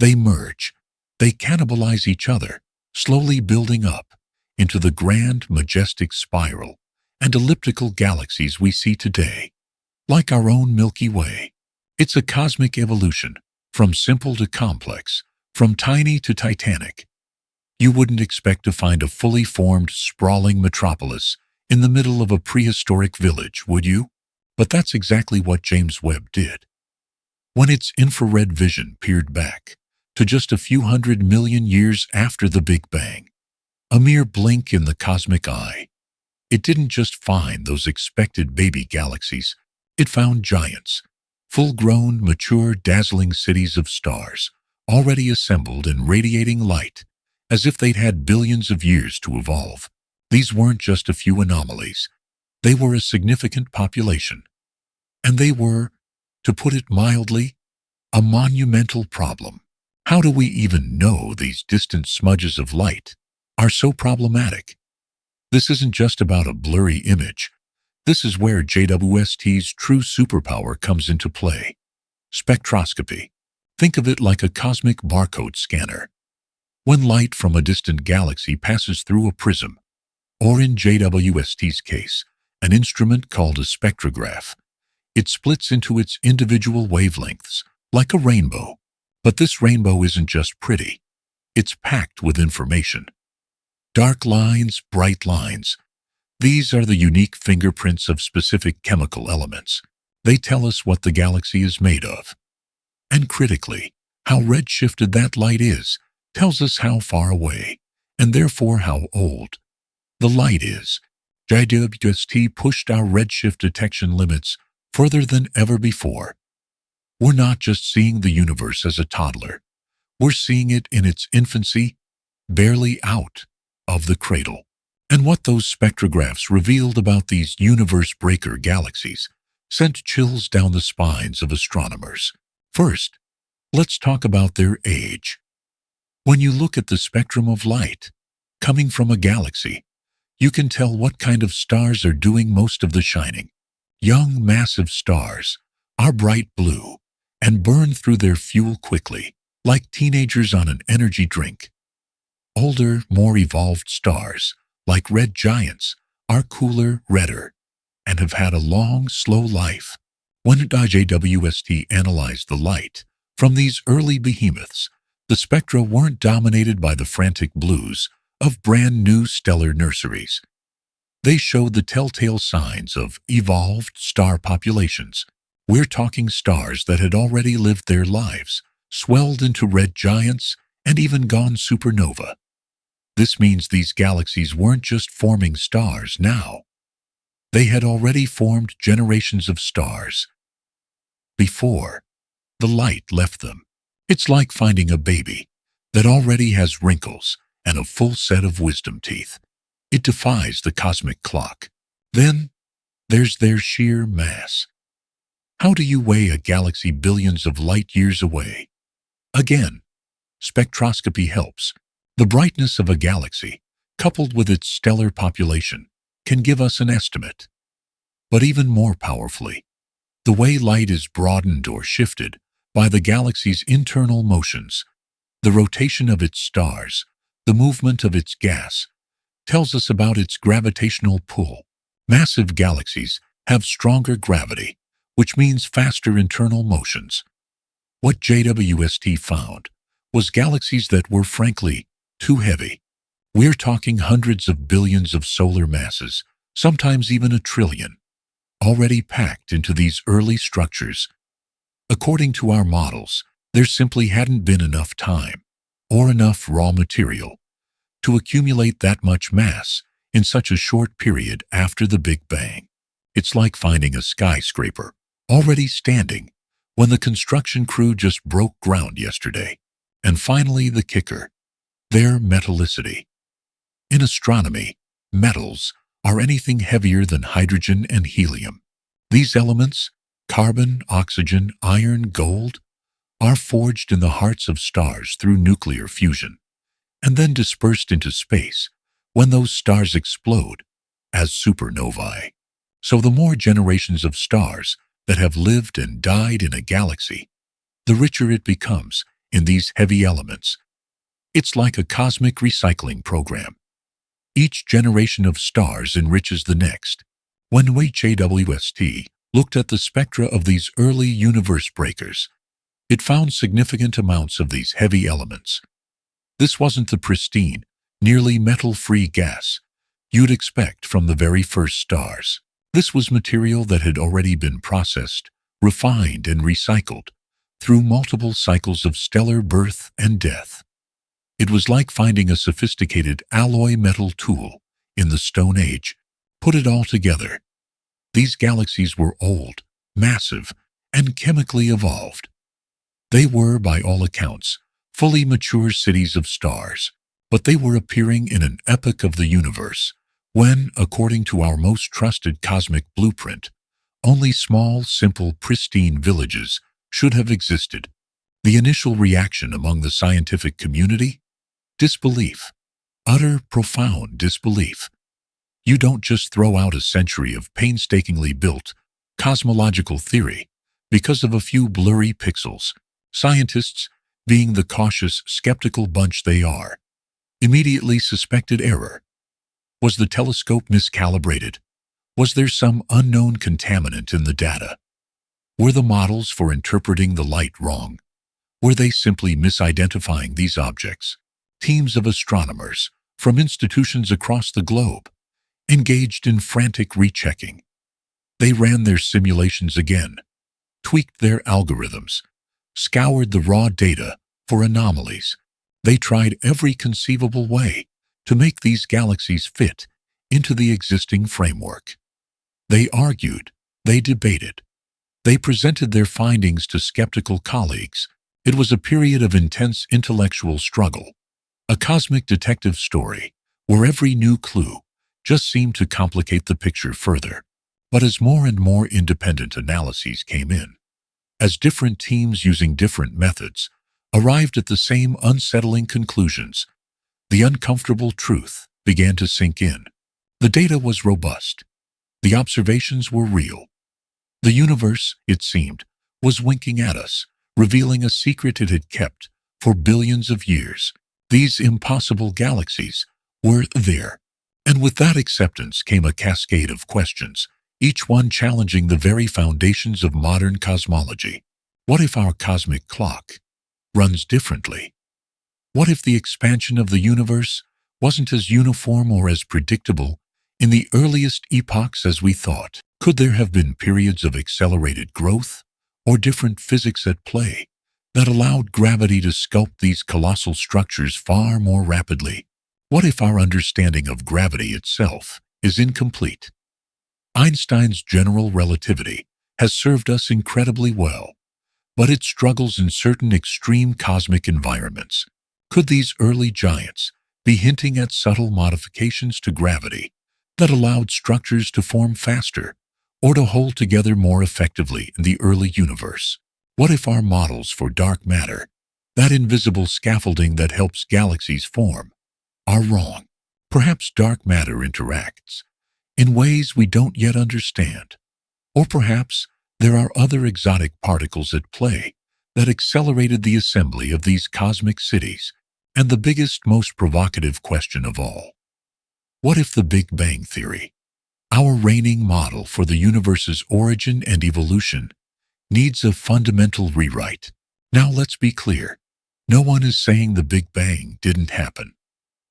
they merge, they cannibalize each other, slowly building up into the grand, majestic spiral and elliptical galaxies we see today. Like our own Milky Way, it's a cosmic evolution, from simple to complex, from tiny to titanic. You wouldn't expect to find a fully formed, sprawling metropolis in the middle of a prehistoric village, would you? But that's exactly what James Webb did. When its infrared vision peered back to just a few 100 million years after the Big Bang, a mere blink in the cosmic eye, it didn't just find those expected baby galaxies, it found giants, full-grown, mature, dazzling cities of stars, already assembled and radiating light, as if they'd had billions of years to evolve. These weren't just a few anomalies. They were a significant population. And they were, to put it mildly, a monumental problem. How do we even know these distant smudges of light are so problematic? This isn't just about a blurry image. This is where JWST's true superpower comes into play. Spectroscopy. Think of it like a cosmic barcode scanner. When light from a distant galaxy passes through a prism, or in JWST's case, an instrument called a spectrograph, it splits into its individual wavelengths, like a rainbow. But this rainbow isn't just pretty. It's packed with information. Dark lines, bright lines. These are the unique fingerprints of specific chemical elements. They tell us what the galaxy is made of. And critically, how redshifted that light is tells us how far away, and therefore how old, the light is. JWST pushed our redshift detection limits further than ever before. We're not just seeing the universe as a toddler. We're seeing it in its infancy, barely out of the cradle. And what those spectrographs revealed about these universe-breaker galaxies sent chills down the spines of astronomers. First, let's talk about their age. When you look at the spectrum of light coming from a galaxy, You can tell what kind of stars are doing most of the shining. Young, massive stars are bright blue and burn through their fuel quickly, like teenagers on an energy drink. Older, more evolved stars, like red giants, are cooler, redder, and have had a long, slow life. When JWST analyzed the light from these early behemoths, the spectra weren't dominated by the frantic blues of brand-new stellar nurseries. They showed the telltale signs of evolved star populations. We're talking stars that had already lived their lives, swelled into red giants, and even gone supernova. This means these galaxies weren't just forming stars now. They had already formed generations of stars before the light left them. It's like finding a baby that already has wrinkles and a full set of wisdom teeth. It defies the cosmic clock. Then there's their sheer mass. How do you weigh a galaxy billions of light years away? Again, spectroscopy helps. The brightness of a galaxy, coupled with its stellar population, can give us an estimate. But even more powerfully, the way light is broadened or shifted by the galaxy's internal motions, the rotation of its stars, the movement of its gas, tells us about its gravitational pull. Massive galaxies have stronger gravity, which means faster internal motions. What JWST found was galaxies that were frankly too heavy. We're talking hundreds of billions of solar masses, sometimes even a trillion, already packed into these early structures. According to our models, there simply hadn't been enough time or enough raw material to accumulate that much mass in such a short period after the Big Bang. It's like finding a skyscraper already standing when the construction crew just broke ground yesterday. And finally, the kicker, their metallicity. In astronomy, metals are anything heavier than hydrogen and helium. These elements, carbon, oxygen, iron, gold, are forged in the hearts of stars through nuclear fusion, and then dispersed into space when those stars explode as supernovae. So the more generations of stars that have lived and died in a galaxy, the richer it becomes in these heavy elements. It's like a cosmic recycling program. Each generation of stars enriches the next. When JWST looked at the spectra of these early universe breakers, it found significant amounts of these heavy elements. This wasn't the pristine, nearly metal-free gas you'd expect from the very first stars. This was material that had already been processed, refined, and recycled through multiple cycles of stellar birth and death. It was like finding a sophisticated alloy metal tool in the Stone Age. Put it all together. These galaxies were old, massive, and chemically evolved. They were, by all accounts, fully mature cities of stars, but they were appearing in an epoch of the universe when, according to our most trusted cosmic blueprint, only small, simple, pristine villages should have existed. The initial reaction among the scientific community? Disbelief. Utter, profound disbelief. You don't just throw out a century of painstakingly built cosmological theory because of a few blurry pixels. Scientists, being the cautious, skeptical bunch they are, immediately suspected error. Was the telescope miscalibrated? Was there some unknown contaminant in the data? Were the models for interpreting the light wrong? Were they simply misidentifying these objects? Teams of astronomers from institutions across the globe engaged in frantic rechecking. They ran their simulations again, tweaked their algorithms, scoured the raw data for anomalies. They tried every conceivable way to make these galaxies fit into the existing framework. They argued, they debated, they presented their findings to skeptical colleagues. It was a period of intense intellectual struggle, a cosmic detective story where every new clue just seemed to complicate the picture further. But as more and more independent analyses came in, as different teams using different methods arrived at the same unsettling conclusions, the uncomfortable truth began to sink in. The data was robust. The observations were real. The universe, it seemed, was winking at us, revealing a secret it had kept for billions of years. These impossible galaxies were there. And with that acceptance came a cascade of questions, each one challenging the very foundations of modern cosmology. What if our cosmic clock runs differently? What if the expansion of the universe wasn't as uniform or as predictable in the earliest epochs as we thought? Could there have been periods of accelerated growth or different physics at play that allowed gravity to sculpt these colossal structures far more rapidly? What if our understanding of gravity itself is incomplete? Einstein's general relativity has served us incredibly well, but it struggles in certain extreme cosmic environments. Could these early giants be hinting at subtle modifications to gravity that allowed structures to form faster or to hold together more effectively in the early universe? What if our models for dark matter, that invisible scaffolding that helps galaxies form, are wrong? Perhaps dark matter interacts in ways we don't yet understand. Or perhaps there are other exotic particles at play that accelerated the assembly of these cosmic cities. And the biggest, most provocative question of all: what if the Big Bang Theory, our reigning model for the universe's origin and evolution, needs a fundamental rewrite? Now let's be clear. No one is saying the Big Bang didn't happen.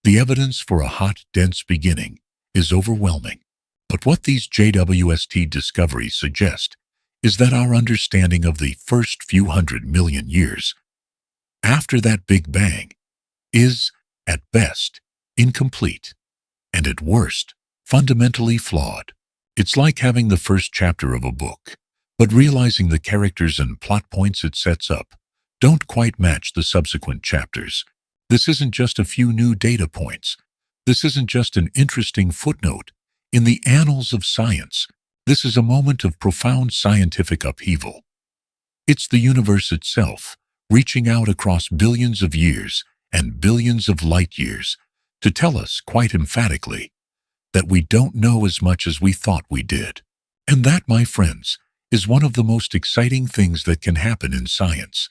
The evidence for a hot, dense beginning is overwhelming. But what these JWST discoveries suggest is that our understanding of the first few 100 million years after that Big Bang is, at best, incomplete, and at worst, fundamentally flawed. It's like having the first chapter of a book, but realizing the characters and plot points it sets up don't quite match the subsequent chapters. This isn't just a few new data points. This isn't just an interesting footnote in the annals of science. This is a moment of profound scientific upheaval. It's the universe itself, reaching out across billions of years and billions of light years to tell us quite emphatically that we don't know as much as we thought we did. And that, my friends, is one of the most exciting things that can happen in science.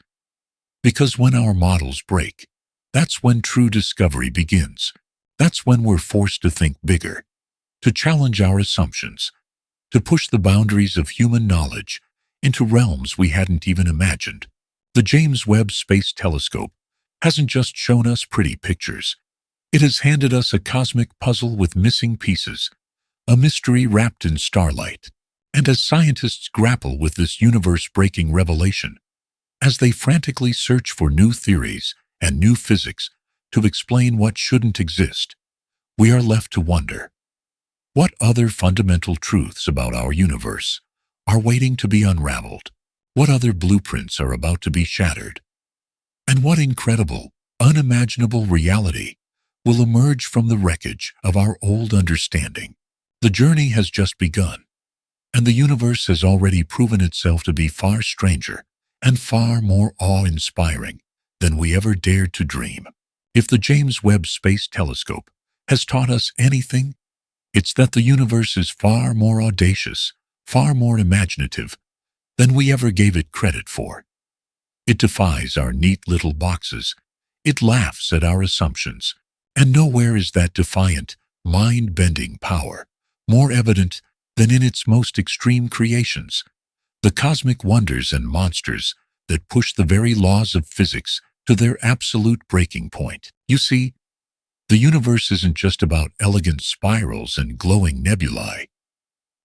Because when our models break, that's when true discovery begins. That's when we're forced to think bigger, to challenge our assumptions, to push the boundaries of human knowledge into realms we hadn't even imagined. The James Webb Space Telescope hasn't just shown us pretty pictures. It has handed us a cosmic puzzle with missing pieces, a mystery wrapped in starlight. And as scientists grapple with this universe-breaking revelation, as they frantically search for new theories and new physics to explain what shouldn't exist, we are left to wonder: what other fundamental truths about our universe are waiting to be unraveled? What other blueprints are about to be shattered? And what incredible, unimaginable reality will emerge from the wreckage of our old understanding? The journey has just begun, and the universe has already proven itself to be far stranger and far more awe-inspiring than we ever dared to dream. If the James Webb Space Telescope has taught us anything, it's that the universe is far more audacious, far more imaginative than we ever gave it credit for. It defies our neat little boxes. It laughs at our assumptions. And nowhere is that defiant, mind-bending power more evident than in its most extreme creations, the cosmic wonders and monsters that push the very laws of physics to their absolute breaking point. You see, the universe isn't just about elegant spirals and glowing nebulae.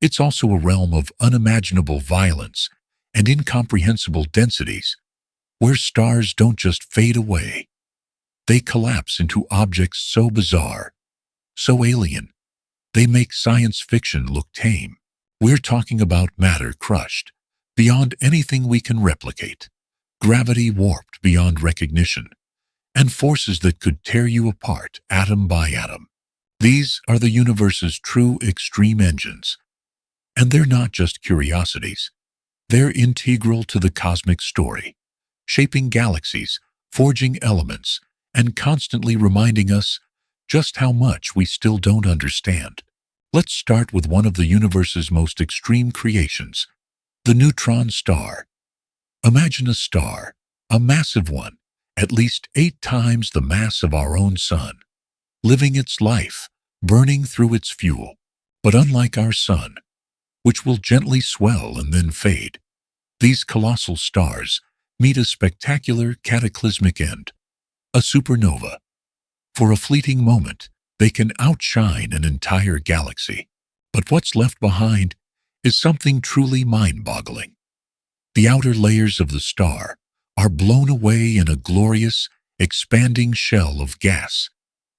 It's also a realm of unimaginable violence and incomprehensible densities, where stars don't just fade away. They collapse into objects so bizarre, so alien, they make science fiction look tame. We're talking about matter crushed beyond anything we can replicate, gravity warped beyond recognition, and forces that could tear you apart atom by atom. These are the universe's true extreme engines. And they're not just curiosities. They're integral to the cosmic story, shaping galaxies, forging elements, and constantly reminding us just how much we still don't understand. Let's start with one of the universe's most extreme creations, the neutron star. Imagine a star, a massive one, at least 8 times the mass of our own sun, living its life, burning through its fuel. But unlike our sun, which will gently swell and then fade, these colossal stars meet a spectacular cataclysmic end, a supernova. For a fleeting moment, they can outshine an entire galaxy. But what's left behind is something truly mind-boggling. The outer layers of the star are blown away in a glorious, expanding shell of gas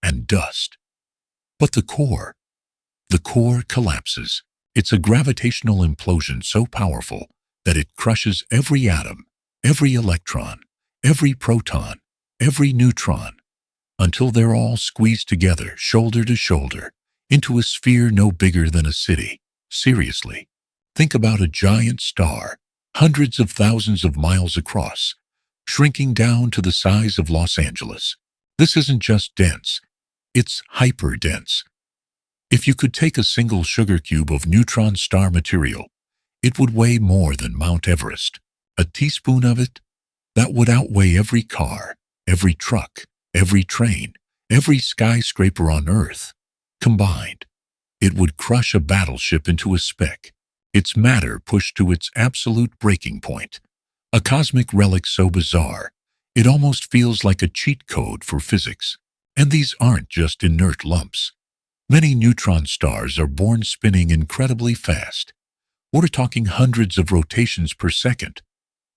and dust. But the core collapses. It's a gravitational implosion so powerful that it crushes every atom, every electron, every proton, every neutron, until they're all squeezed together, shoulder to shoulder, into a sphere no bigger than a city. Seriously, think about a giant star, hundreds of thousands of miles across, shrinking down to the size of Los Angeles. This isn't just dense, it's hyper-dense. If you could take a single sugar cube of neutron star material, it would weigh more than Mount Everest. A teaspoon of it, that would outweigh every car, every truck, every train, every skyscraper on Earth combined. It would crush a battleship into a speck, its matter pushed to its absolute breaking point. A cosmic relic so bizarre, it almost feels like a cheat code for physics. And these aren't just inert lumps. Many neutron stars are born spinning incredibly fast. We're talking hundreds of rotations per second.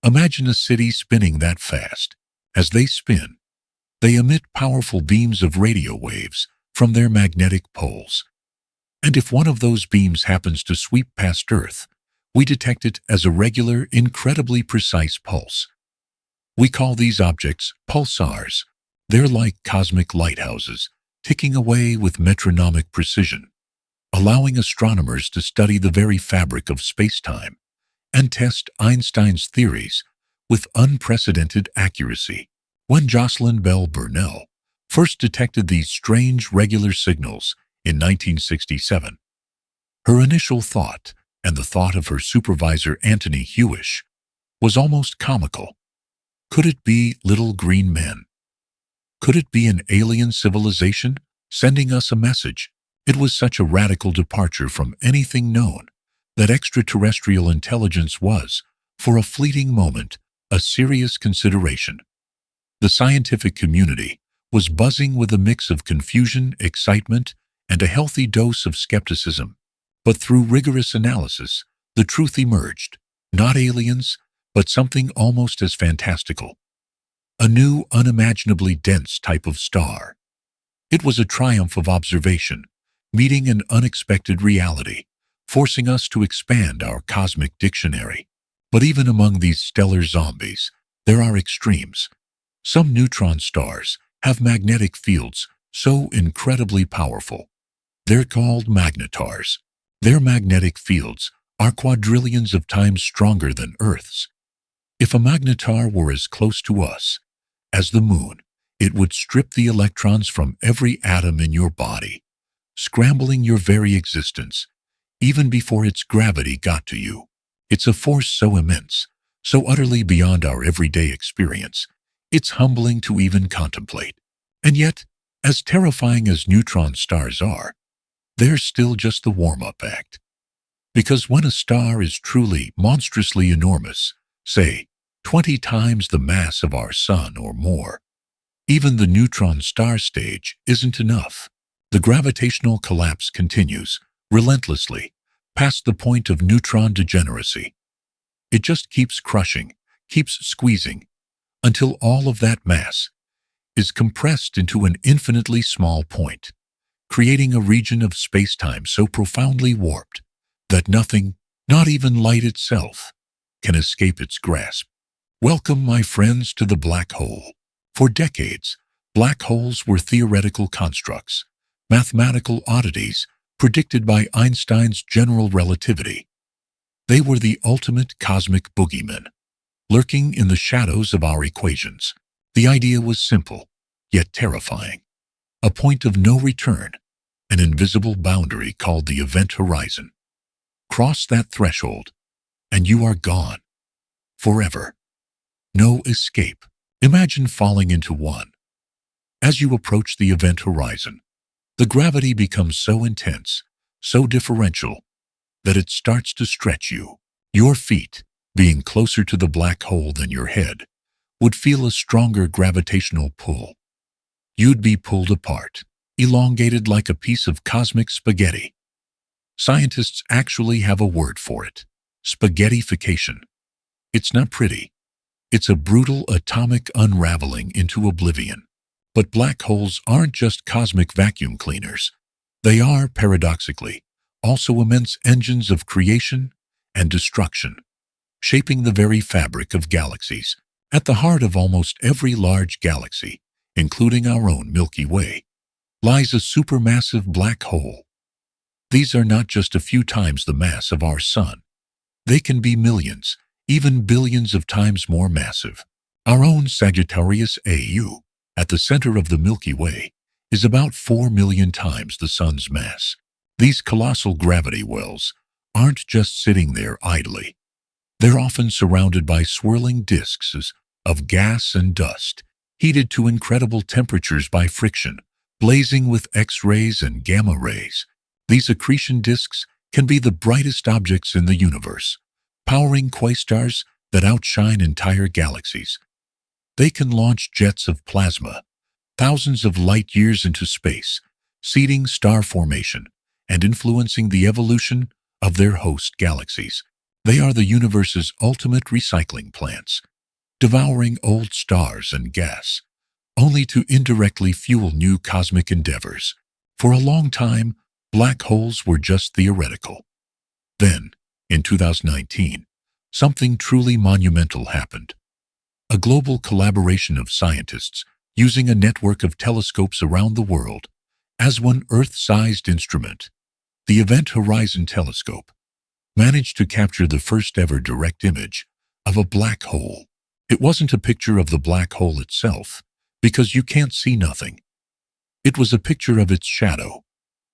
Imagine a city spinning that fast. As they spin, they emit powerful beams of radio waves from their magnetic poles. And if one of those beams happens to sweep past Earth, we detect it as a regular, incredibly precise pulse. We call these objects pulsars. They're like cosmic lighthouses, ticking away with metronomic precision, allowing astronomers to study the very fabric of space-time and test Einstein's theories with unprecedented accuracy. When Jocelyn Bell Burnell first detected these strange regular signals in 1967, her initial thought, and the thought of her supervisor Anthony Hewish, was almost comical. Could it be little green men? Could it be an alien civilization sending us a message? It was such a radical departure from anything known that extraterrestrial intelligence was, for a fleeting moment, a serious consideration. The scientific community was buzzing with a mix of confusion, excitement, and a healthy dose of skepticism. But through rigorous analysis, the truth emerged. Not aliens, but something almost as fantastical. A new, unimaginably dense type of star. It was a triumph of observation, meeting an unexpected reality, forcing us to expand our cosmic dictionary. But even among these stellar zombies, there are extremes. Some neutron stars have magnetic fields so incredibly powerful. They're called magnetars. Their magnetic fields are quadrillions of times stronger than Earth's. If a magnetar were as close to us as the moon, it would strip the electrons from every atom in your body, scrambling your very existence, even before its gravity got to you. It's a force so immense, so utterly beyond our everyday experience, it's humbling to even contemplate. And yet, as terrifying as neutron stars are, they're still just the warm-up act. Because when a star is truly monstrously enormous, say, 20 times the mass of our sun or more, even the neutron star stage isn't enough. The gravitational collapse continues, relentlessly, past the point of neutron degeneracy. It just keeps crushing, keeps squeezing, until all of that mass is compressed into an infinitely small point, creating a region of space-time so profoundly warped that nothing, not even light itself, can escape its grasp. Welcome, my friends, to the black hole. For decades, black holes were theoretical constructs, mathematical oddities predicted by Einstein's general relativity. They were the ultimate cosmic boogeymen, lurking in the shadows of our equations. The idea was simple, yet terrifying. A point of no return, an invisible boundary called the event horizon. Cross that threshold, and you are gone. Forever. No escape. Imagine falling into one. As you approach the event horizon, the gravity becomes so intense, so differential, that it starts to stretch you. Your feet, being closer to the black hole than your head, would feel a stronger gravitational pull. You'd be pulled apart, elongated like a piece of cosmic spaghetti. Scientists actually have a word for it: spaghettification. It's not pretty. It's a brutal atomic unraveling into oblivion. But black holes aren't just cosmic vacuum cleaners. They are, paradoxically, also immense engines of creation and destruction, shaping the very fabric of galaxies. At the heart of almost every large galaxy, including our own Milky Way, lies a supermassive black hole. These are not just a few times the mass of our Sun. They can be millions, even billions of times more massive. Our own Sagittarius AU, at the center of the Milky Way, is about 4 million times the Sun's mass. These colossal gravity wells aren't just sitting there idly. They're often surrounded by swirling disks of gas and dust, heated to incredible temperatures by friction, blazing with X-rays and gamma rays. These accretion disks can be the brightest objects in the universe, powering quasars that outshine entire galaxies. They can launch jets of plasma, thousands of light years into space, seeding star formation and influencing the evolution of their host galaxies. They are the universe's ultimate recycling plants, devouring old stars and gas, only to indirectly fuel new cosmic endeavors. For a long time, black holes were just theoretical. Then, in 2019, something truly monumental happened. A global collaboration of scientists using a network of telescopes around the world as one Earth-sized instrument, the Event Horizon Telescope, managed to capture the first-ever direct image of a black hole. It wasn't a picture of the black hole itself, because you can't see nothing. It was a picture of its shadow,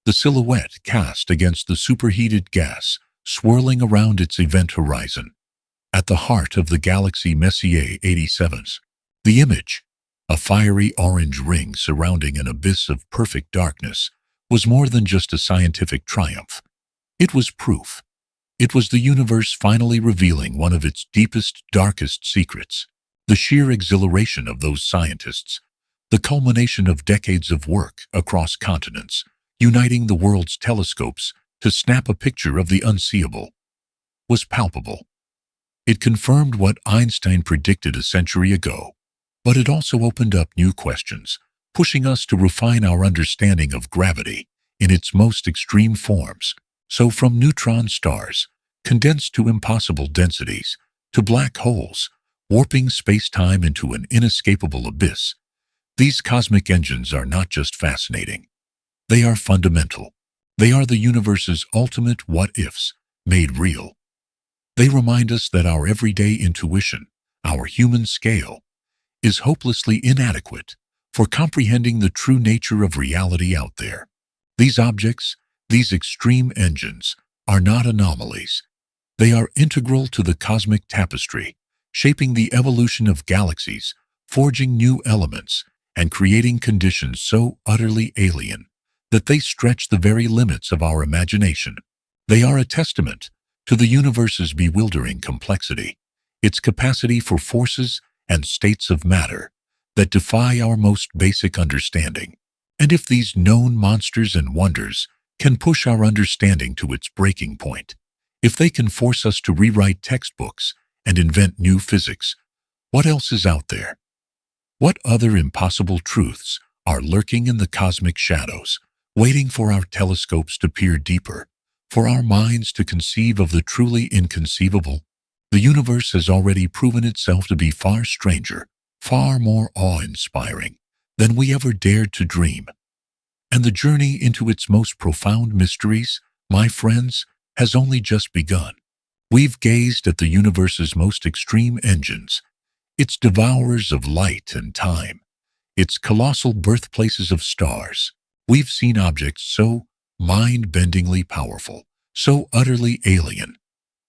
the silhouette cast against the superheated gas swirling around its event horizon. At the heart of the galaxy Messier 87, the image, a fiery orange ring surrounding an abyss of perfect darkness, was more than just a scientific triumph. It was proof. It was the universe finally revealing one of its deepest, darkest secrets. The sheer exhilaration of those scientists, the culmination of decades of work across continents, uniting the world's telescopes to snap a picture of the unseeable, was palpable. It confirmed what Einstein predicted a century ago, but it also opened up new questions, pushing us to refine our understanding of gravity in its most extreme forms. So from neutron stars, condensed to impossible densities, to black holes, warping space-time into an inescapable abyss, these cosmic engines are not just fascinating. They are fundamental. They are the universe's ultimate what-ifs, made real. They remind us that our everyday intuition, our human scale, is hopelessly inadequate for comprehending the true nature of reality out there. These objects, these extreme engines, are not anomalies. They are integral to the cosmic tapestry, shaping the evolution of galaxies, forging new elements, and creating conditions so utterly alien that they stretch the very limits of our imagination. They are a testament to the universe's bewildering complexity, its capacity for forces and states of matter that defy our most basic understanding. And if these known monsters and wonders can push our understanding to its breaking point, if they can force us to rewrite textbooks and invent new physics, what else is out there? What other impossible truths are lurking in the cosmic shadows, waiting for our telescopes to peer deeper, for our minds to conceive of the truly inconceivable? The universe has already proven itself to be far stranger, far more awe-inspiring than we ever dared to dream. And the journey into its most profound mysteries, my friends, has only just begun. We've gazed at the universe's most extreme engines, its devourers of light and time, its colossal birthplaces of stars. We've seen objects so mind-bendingly powerful, so utterly alien,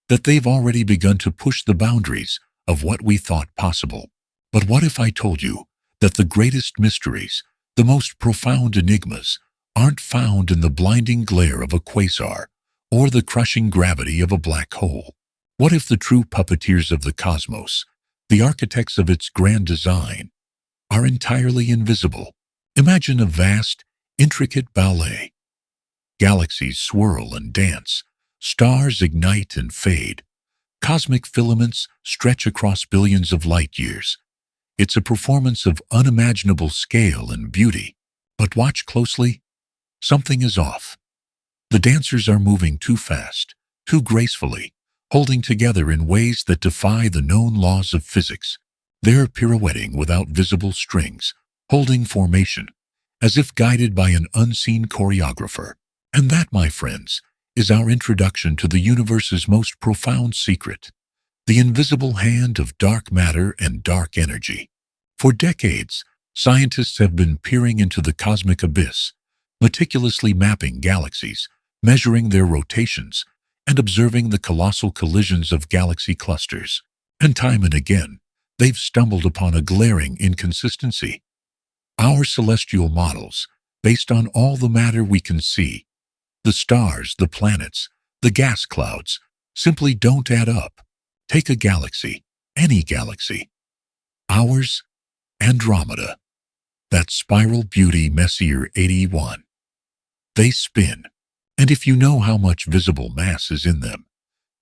that they've already begun to push the boundaries of what we thought possible. But what if I told you that the greatest mysteries, the most profound enigmas, aren't found in the blinding glare of a quasar or the crushing gravity of a black hole? What if the true puppeteers of the cosmos, the architects of its grand design, are entirely invisible? Imagine a vast, intricate ballet. Galaxies swirl and dance, stars ignite and fade, cosmic filaments stretch across billions of light years. It's a performance of unimaginable scale and beauty. But watch closely. Something is off. The dancers are moving too fast, too gracefully, holding together in ways that defy the known laws of physics. They're pirouetting without visible strings, holding formation, as if guided by an unseen choreographer. And that, my friends, is our introduction to the universe's most profound secret, the invisible hand of dark matter and dark energy. For decades, scientists have been peering into the cosmic abyss, meticulously mapping galaxies, measuring their rotations, and observing the colossal collisions of galaxy clusters. And time and again, they've stumbled upon a glaring inconsistency. Our celestial models, based on all the matter we can see, the stars, the planets, the gas clouds, simply don't add up. Take a galaxy, any galaxy. Ours, Andromeda, that spiral beauty Messier 81. They spin, and if you know how much visible mass is in them,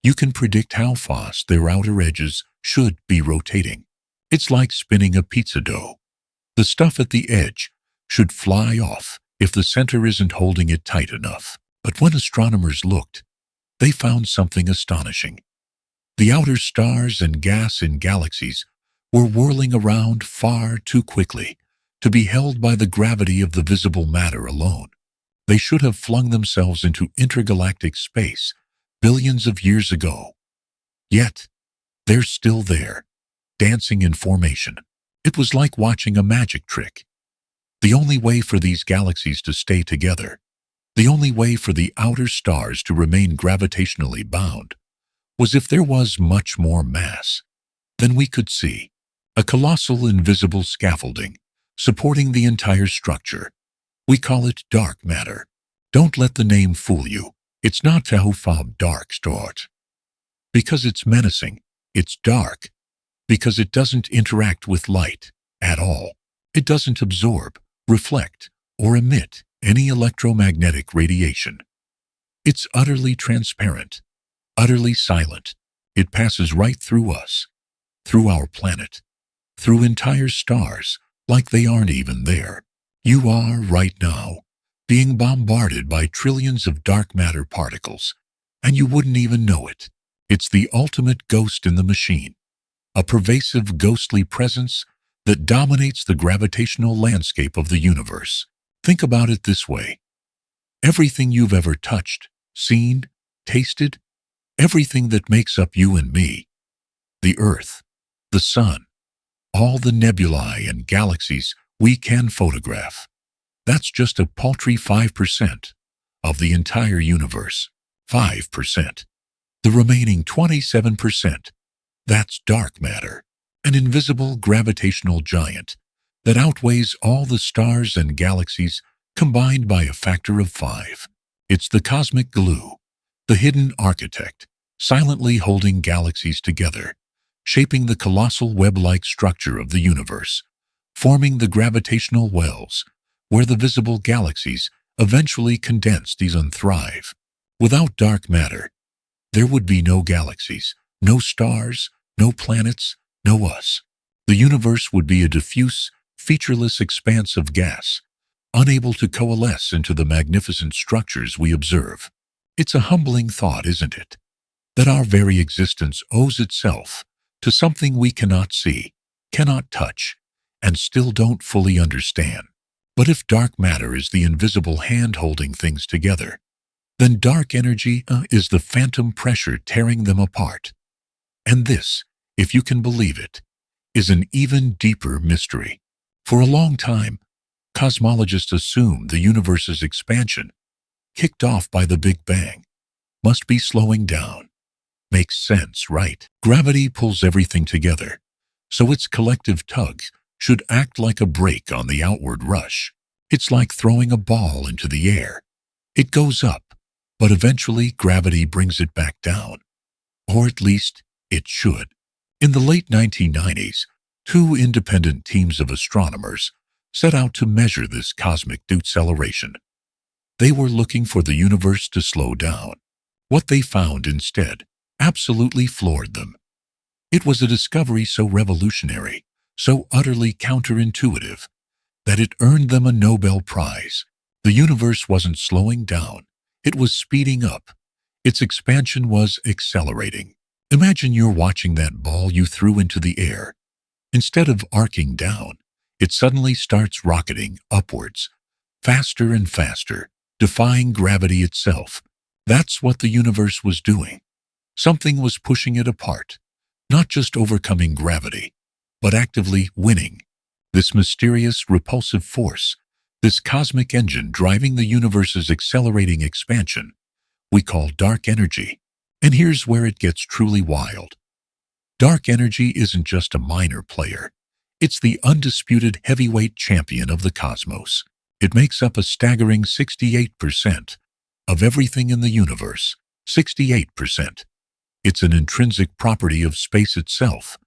you can predict how fast their outer edges should be rotating. It's like spinning a pizza dough. The stuff at the edge should fly off if the center isn't holding it tight enough. But when astronomers looked, they found something astonishing. The outer stars and gas in galaxies were whirling around far too quickly to be held by the gravity of the visible matter alone. They should have flung themselves into intergalactic space billions of years ago. Yet, they're still there, dancing in formation. It was like watching a magic trick. The only way for these galaxies to stay together, the only way for the outer stars to remain gravitationally bound, was if there was much more mass than we could see, a colossal invisible scaffolding supporting the entire structure. We call it dark matter. Don't let the name fool you. It's not Tahufab dark stort. Because it's menacing, it's dark. Because it doesn't interact with light at all. It doesn't absorb, reflect, or emit any electromagnetic radiation. It's utterly transparent, utterly silent. It passes right through us, through our planet, through entire stars, like they aren't even there. You are, right now, being bombarded by trillions of dark matter particles, and you wouldn't even know it. It's the ultimate ghost in the machine, a pervasive ghostly presence that dominates the gravitational landscape of the universe. Think about it this way. Everything you've ever touched, seen, tasted, everything that makes up you and me, the Earth, the Sun, all the nebulae and galaxies we can photograph, that's just a paltry 5% of the entire universe. 5%. The remaining 27%, that's dark matter, an invisible gravitational giant that outweighs all the stars and galaxies combined by a factor of 5. It's the cosmic glue, the hidden architect, silently holding galaxies together, shaping the colossal web-like structure of the universe, forming the gravitational wells where the visible galaxies eventually condense and thrive. Without dark matter, there would be no galaxies, no stars, no planets, no us. The universe would be a diffuse, featureless expanse of gas, unable to coalesce into the magnificent structures we observe. It's a humbling thought, isn't it? That our very existence owes itself to something we cannot see, cannot touch, and still don't fully understand. But if dark matter is the invisible hand holding things together, then dark energy is the phantom pressure tearing them apart. And this, if you can believe it, is an even deeper mystery. For a long time, cosmologists assumed the universe's expansion kicked off by the Big Bang, must be slowing down. Makes sense, right? Gravity pulls everything together, so its collective tug should act like a brake on the outward rush. It's like throwing a ball into the air. It goes up, but eventually gravity brings it back down. Or at least, it should. In the late 1990s, two independent teams of astronomers set out to measure this cosmic deceleration. They were looking for the universe to slow down. What they found instead absolutely floored them. It was a discovery so revolutionary, so utterly counterintuitive, that it earned them a Nobel Prize. The universe wasn't slowing down, it was speeding up. Its expansion was accelerating. Imagine you're watching that ball you threw into the air. Instead of arcing down, it suddenly starts rocketing upwards, faster and faster, defying gravity itself. That's what the universe was doing. Something was pushing it apart, not just overcoming gravity, but actively winning. This mysterious, repulsive force, this cosmic engine driving the universe's accelerating expansion, we call dark energy. And here's where it gets truly wild. Dark energy isn't just a minor player. It's the undisputed heavyweight champion of the cosmos. It makes up a staggering 68% of everything in the universe. 68%. It's an intrinsic property of space itself,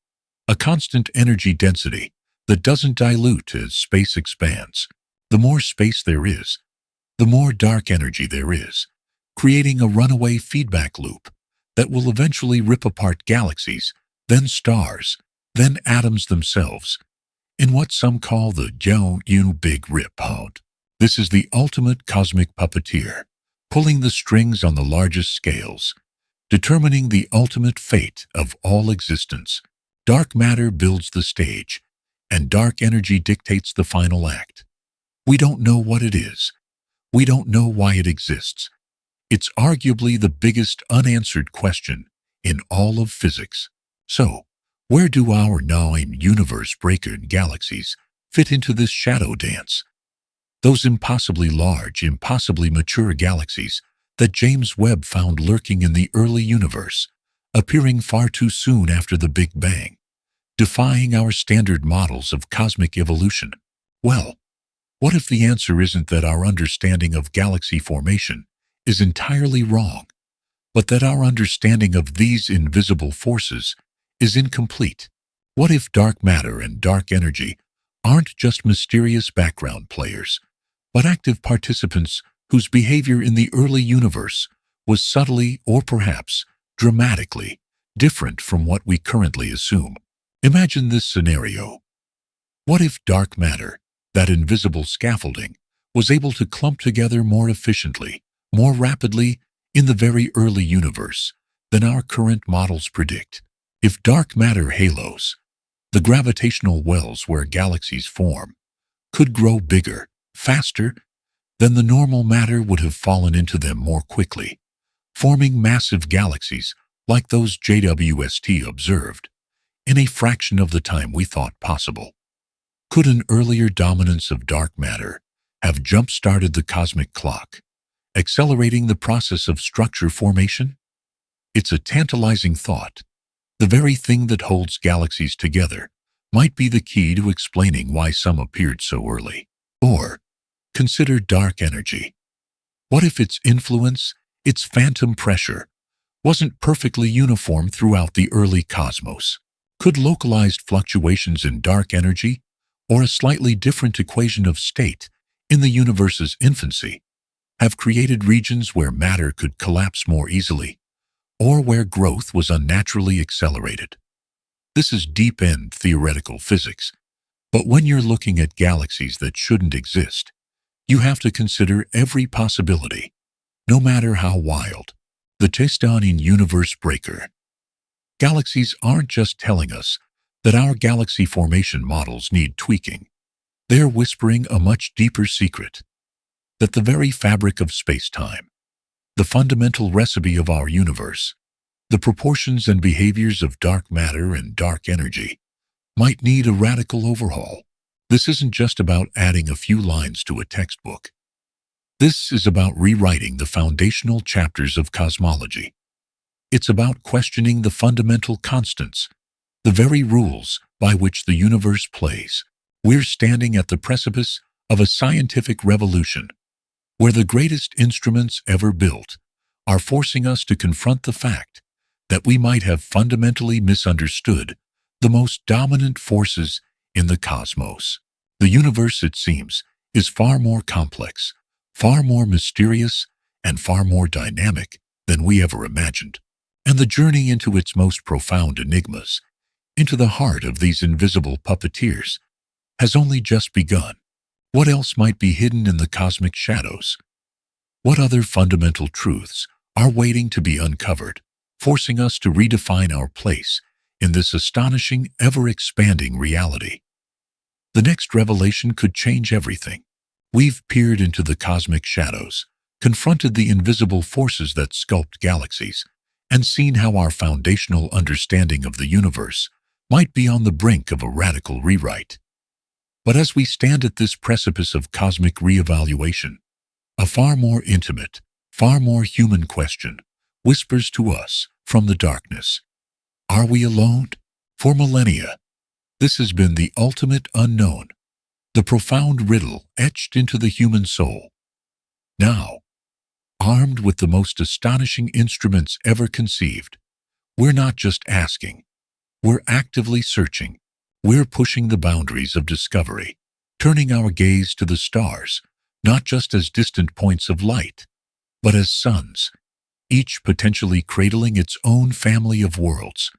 a constant energy density that doesn't dilute as space expands. The more space there is, the more dark energy there is, creating a runaway feedback loop that will eventually rip apart galaxies, then stars, then atoms themselves, in what some call the Big Rip. This is the ultimate cosmic puppeteer, pulling the strings on the largest scales, determining the ultimate fate of all existence. Dark matter builds the stage, and dark energy dictates the final act. We don't know what it is. We don't know why it exists. It's arguably the biggest unanswered question in all of physics. So, where do our 9 universe-breaking galaxies fit into this shadow dance? Those impossibly large, impossibly mature galaxies that James Webb found lurking in the early universe, appearing far too soon after the Big Bang, defying our standard models of cosmic evolution. Well, what if the answer isn't that our understanding of galaxy formation is entirely wrong, but that our understanding of these invisible forces is incomplete? What if dark matter and dark energy aren't just mysterious background players, but active participants whose behavior in the early universe was subtly or perhaps dramatically different from what we currently assume? Imagine this scenario. What if dark matter, that invisible scaffolding, was able to clump together more efficiently, more rapidly in the very early universe than our current models predict? If dark matter halos, the gravitational wells where galaxies form, could grow bigger, faster, then the normal matter would have fallen into them more quickly, forming massive galaxies like those JWST observed, in a fraction of the time we thought possible. Could an earlier dominance of dark matter have jump-started the cosmic clock, accelerating the process of structure formation? It's a tantalizing thought. The very thing that holds galaxies together might be the key to explaining why some appeared so early. Or, consider dark energy. What if its influence, its phantom pressure, wasn't perfectly uniform throughout the early cosmos? Could localized fluctuations in dark energy, or a slightly different equation of state in the universe's infancy, have created regions where matter could collapse more easily, or where growth was unnaturally accelerated? This is deep-end theoretical physics, but when you're looking at galaxies that shouldn't exist, you have to consider every possibility, no matter how wild. The Testanin universe breaker. Galaxies aren't just telling us that our galaxy formation models need tweaking. They're whispering a much deeper secret, that the very fabric of space-time, the fundamental recipe of our universe, the proportions and behaviors of dark matter and dark energy, might need a radical overhaul. This isn't just about adding a few lines to a textbook. This is about rewriting the foundational chapters of cosmology. It's about questioning the fundamental constants, the very rules by which the universe plays. We're standing at the precipice of a scientific revolution, where the greatest instruments ever built are forcing us to confront the fact that we might have fundamentally misunderstood the most dominant forces in the cosmos. The universe, it seems, is far more complex, far more mysterious, and far more dynamic than we ever imagined. And the journey into its most profound enigmas, into the heart of these invisible puppeteers, has only just begun. What else might be hidden in the cosmic shadows? What other fundamental truths are waiting to be uncovered, forcing us to redefine our place in this astonishing, ever-expanding reality? The next revelation could change everything. We've peered into the cosmic shadows, confronted the invisible forces that sculpt galaxies, and seen how our foundational understanding of the universe might be on the brink of a radical rewrite. But as we stand at this precipice of cosmic reevaluation, a far more intimate, far more human question whispers to us from the darkness. Are we alone? For millennia, this has been the ultimate unknown, the profound riddle etched into the human soul. Now, armed with the most astonishing instruments ever conceived, we're not just asking, we're actively searching. We're pushing the boundaries of discovery, turning our gaze to the stars, not just as distant points of light, but as suns, each potentially cradling its own family of worlds.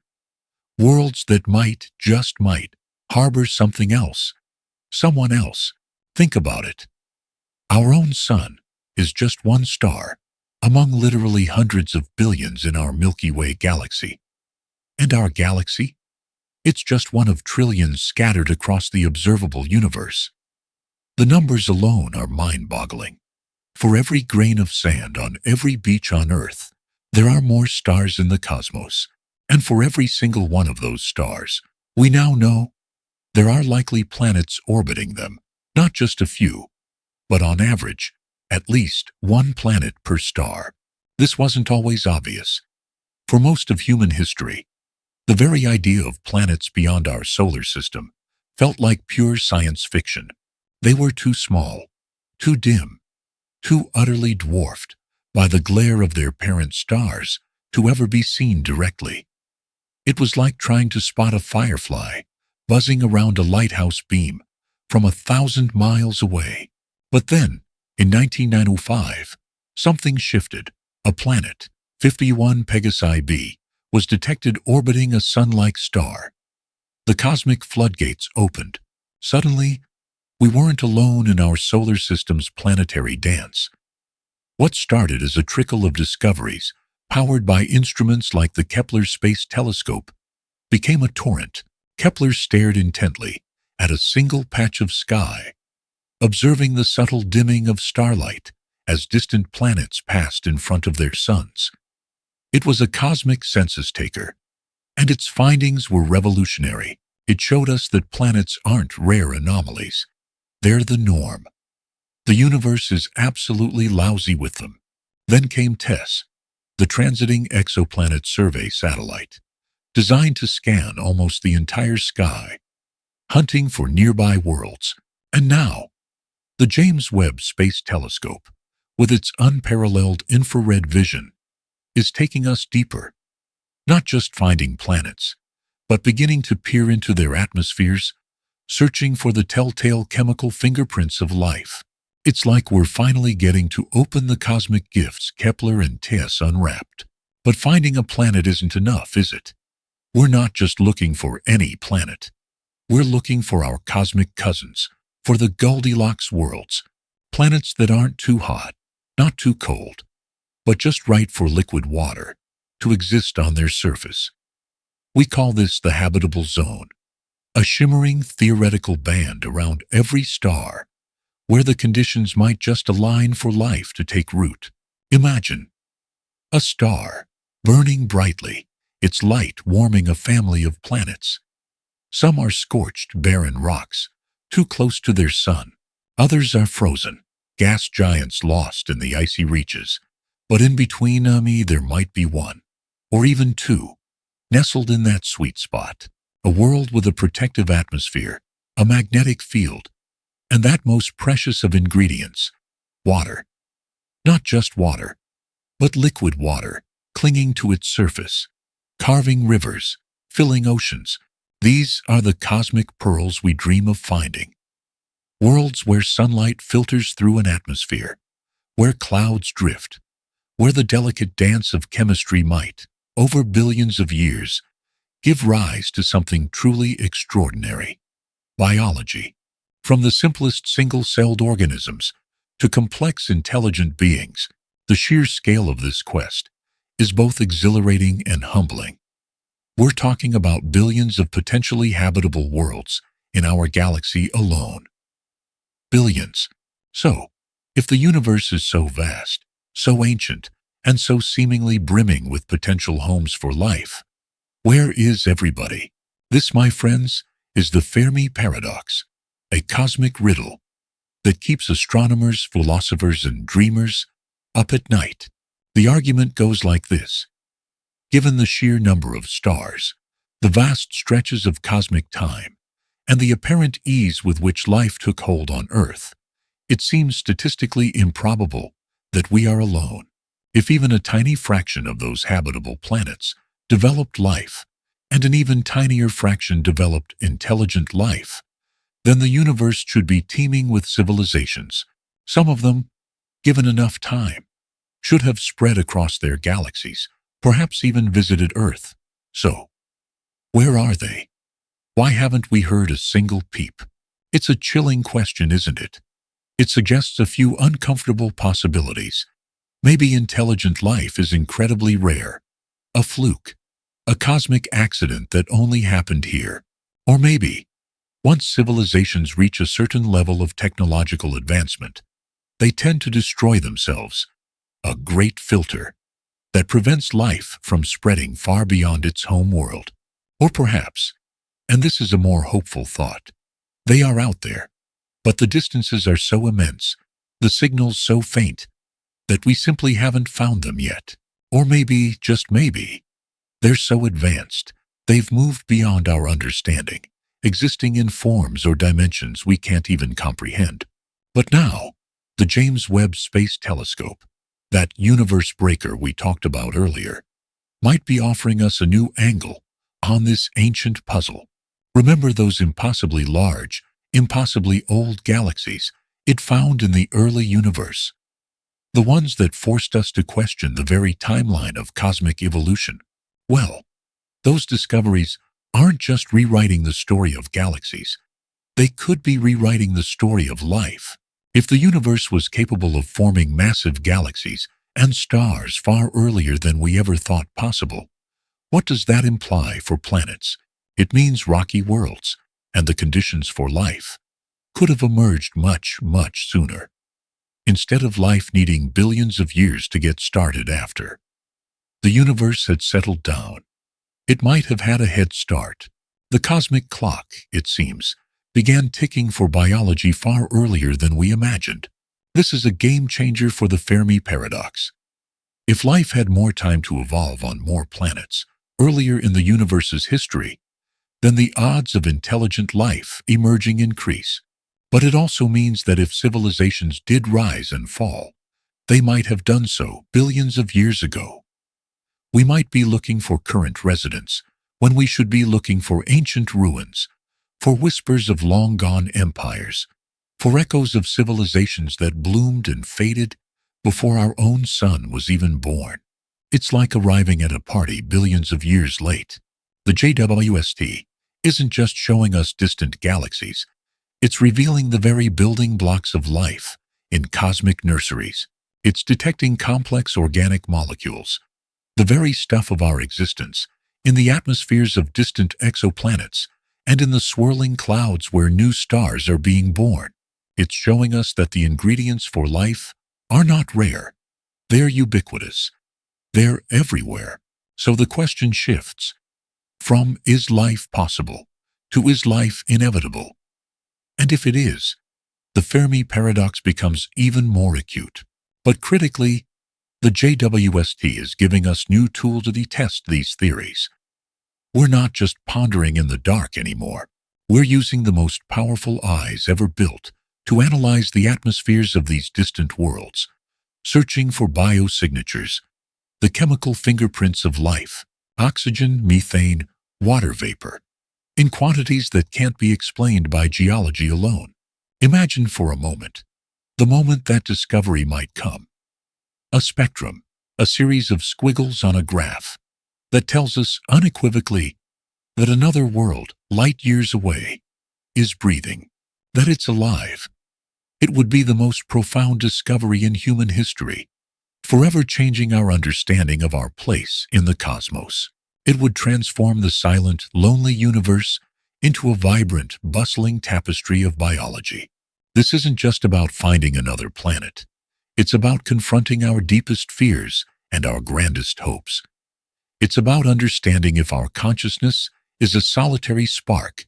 Worlds that might, just might, harbor something else, someone else. Think about it. Our own sun is just one star among literally hundreds of billions in our Milky Way galaxy. And our galaxy? It's just one of trillions scattered across the observable universe. The numbers alone are mind-boggling. For every grain of sand on every beach on Earth, there are more stars in the cosmos. And for every single one of those stars, we now know there are likely planets orbiting them, not just a few, but on average, at least one planet per star. This wasn't always obvious. For most of human history, the very idea of planets beyond our solar system felt like pure science fiction. They were too small, too dim, too utterly dwarfed by the glare of their parent stars to ever be seen directly. It was like trying to spot a firefly buzzing around a lighthouse beam from 1,000 miles away. But then, in 1905, something shifted. A planet, 51 Pegasi b, was detected orbiting a sun-like star. The cosmic floodgates opened. Suddenly, we weren't alone in our solar system's planetary dance. What started as a trickle of discoveries, powered by instruments like the Kepler Space Telescope, became a torrent. Kepler stared intently at a single patch of sky, observing the subtle dimming of starlight as distant planets passed in front of their suns. It was a cosmic census taker, and its findings were revolutionary. It showed us that planets aren't rare anomalies. They're the norm. The universe is absolutely lousy with them. Then came TESS, the Transiting Exoplanet Survey satellite, designed to scan almost the entire sky, hunting for nearby worlds. And now, the James Webb Space Telescope, with its unparalleled infrared vision, is taking us deeper, not just finding planets, but beginning to peer into their atmospheres, searching for the telltale chemical fingerprints of life. It's like we're finally getting to open the cosmic gifts Kepler and TESS unwrapped. But finding a planet isn't enough, is it? We're not just looking for any planet. We're looking for our cosmic cousins, for the Goldilocks worlds, planets that aren't too hot, not too cold, but just right for liquid water to exist on their surface. We call this the habitable zone, a shimmering theoretical band around every star where the conditions might just align for life to take root. Imagine a star burning brightly, its light warming a family of planets. Some are scorched, barren rocks, too close to their sun. Others are frozen, gas giants lost in the icy reaches, but in between there might be one, or even two, nestled in that sweet spot, a world with a protective atmosphere, a magnetic field, and that most precious of ingredients, water. Not just water, but liquid water, clinging to its surface, carving rivers, filling oceans. These are the cosmic pearls we dream of finding. Worlds where sunlight filters through an atmosphere, where clouds drift, where the delicate dance of chemistry might, over billions of years, give rise to something truly extraordinary. Biology. From the simplest single-celled organisms to complex intelligent beings, the sheer scale of this quest is both exhilarating and humbling. We're talking about billions of potentially habitable worlds in our galaxy alone. Billions. So, if the universe is so vast, so ancient, and so seemingly brimming with potential homes for life, where is everybody? This, my friends, is the Fermi paradox, a cosmic riddle that keeps astronomers, philosophers, and dreamers up at night. The argument goes like this. Given the sheer number of stars, the vast stretches of cosmic time, and the apparent ease with which life took hold on Earth, it seems statistically improbable that we are alone. If even a tiny fraction of those habitable planets developed life, and an even tinier fraction developed intelligent life, then the universe should be teeming with civilizations. Some of them, given enough time, should have spread across their galaxies, perhaps even visited Earth. So, where are they? Why haven't we heard a single peep? It's a chilling question, isn't it? It suggests a few uncomfortable possibilities. Maybe intelligent life is incredibly rare, a fluke, a cosmic accident that only happened here. Or maybe, once civilizations reach a certain level of technological advancement, they tend to destroy themselves, a great filter that prevents life from spreading far beyond its home world. Or perhaps, and this is a more hopeful thought, they are out there, but the distances are so immense, the signals so faint, that we simply haven't found them yet. Or maybe, just maybe, they're so advanced, they've moved beyond our understanding, existing in forms or dimensions we can't even comprehend. But now, the James Webb Space Telescope, that universe breaker we talked about earlier, might be offering us a new angle on this ancient puzzle. Remember those impossibly large, impossibly old galaxies it found in the early universe? The ones that forced us to question the very timeline of cosmic evolution. Well, those discoveries aren't just rewriting the story of galaxies. They could be rewriting the story of life. If the universe was capable of forming massive galaxies and stars far earlier than we ever thought possible, what does that imply for planets? It means rocky worlds, and the conditions for life could have emerged much, much sooner, instead of life needing billions of years to get started after the universe had settled down. It might have had a head start. The cosmic clock, it seems, began ticking for biology far earlier than we imagined. This is a game changer for the Fermi paradox. If life had more time to evolve on more planets earlier in the universe's history, then the odds of intelligent life emerging increase. But it also means that if civilizations did rise and fall, they might have done so billions of years ago. We might be looking for current residents when we should be looking for ancient ruins, for whispers of long-gone empires, for echoes of civilizations that bloomed and faded before our own sun was even born. It's like arriving at a party billions of years late. The JWST isn't just showing us distant galaxies, it's revealing the very building blocks of life in cosmic nurseries. It's detecting complex organic molecules, the very stuff of our existence, in the atmospheres of distant exoplanets and in the swirling clouds where new stars are being born. It's showing us that the ingredients for life are not rare. They're ubiquitous. They're everywhere. So the question shifts from is life possible to is life inevitable? And if it is, the Fermi paradox becomes even more acute. But critically, the JWST is giving us new tools to test these theories. We're not just pondering in the dark anymore. We're using the most powerful eyes ever built to analyze the atmospheres of these distant worlds, searching for biosignatures, the chemical fingerprints of life, oxygen, methane, water vapor, in quantities that can't be explained by geology alone. Imagine for a moment the moment that discovery might come. A spectrum, a series of squiggles on a graph, that tells us unequivocally that another world, light years away, is breathing, that it's alive. It would be the most profound discovery in human history, forever changing our understanding of our place in the cosmos. It would transform the silent, lonely universe into a vibrant, bustling tapestry of biology. This isn't just about finding another planet. It's about confronting our deepest fears and our grandest hopes. It's about understanding if our consciousness is a solitary spark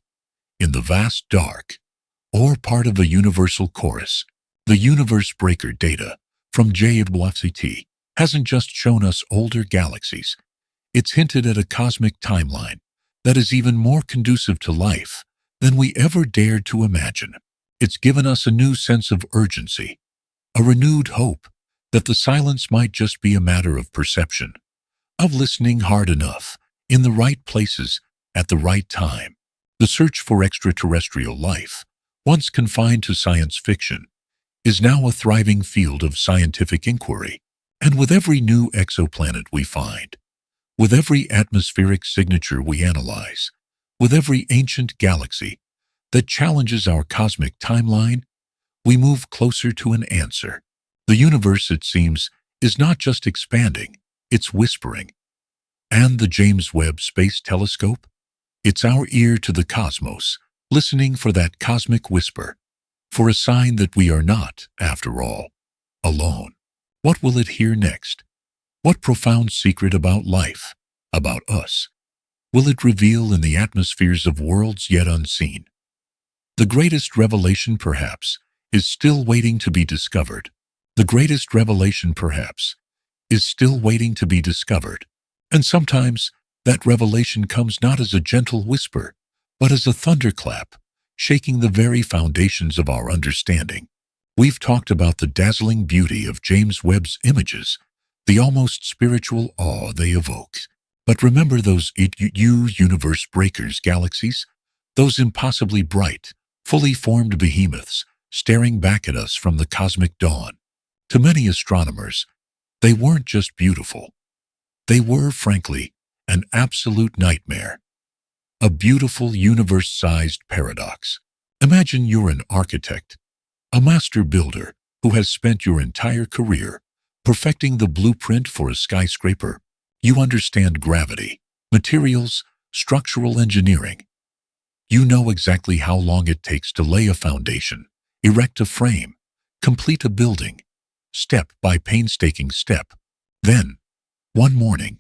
in the vast dark or part of a universal chorus. The universe breaker data from JWST hasn't just shown us older galaxies. It's hinted at a cosmic timeline that is even more conducive to life than we ever dared to imagine. It's given us a new sense of urgency, a renewed hope that the silence might just be a matter of perception, of listening hard enough, in the right places, at the right time. The search for extraterrestrial life, once confined to science fiction, is now a thriving field of scientific inquiry. And with every new exoplanet we find, with every atmospheric signature we analyze, with every ancient galaxy that challenges our cosmic timeline, we move closer to an answer. The universe, it seems, is not just expanding, it's whispering. And the James Webb Space Telescope? It's our ear to the cosmos, listening for that cosmic whisper, for a sign that we are not, after all, alone. What will it hear next? What profound secret about life, about us, will it reveal in the atmospheres of worlds yet unseen? The greatest revelation, perhaps, is still waiting to be discovered. The greatest revelation, perhaps, is still waiting to be discovered. And sometimes that revelation comes not as a gentle whisper, but as a thunderclap, shaking the very foundations of our understanding. We've talked about the dazzling beauty of James Webb's images, the almost spiritual awe they evoke. But remember those universe breakers galaxies? Those impossibly bright, fully formed behemoths staring back at us from the cosmic dawn. To many astronomers, they weren't just beautiful. They were, frankly, an absolute nightmare. A beautiful universe-sized paradox. Imagine you're an architect, a master builder who has spent your entire career perfecting the blueprint for a skyscraper. You understand gravity, materials, structural engineering. You know exactly how long it takes to lay a foundation, erect a frame, complete a building, step by painstaking step. Then, one morning,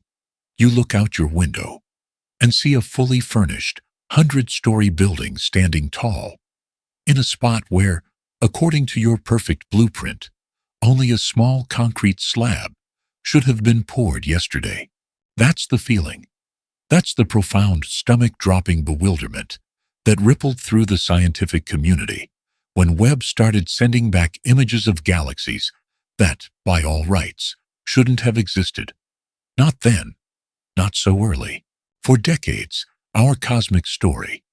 you look out your window and see a fully furnished, 100-story building standing tall, in a spot where, according to your perfect blueprint, only a small concrete slab should have been poured yesterday. That's the feeling. That's the profound, stomach-dropping bewilderment that rippled through the scientific community when Webb started sending back images of galaxies that, by all rights, shouldn't have existed. Not then, not so early. For decades, our cosmic story,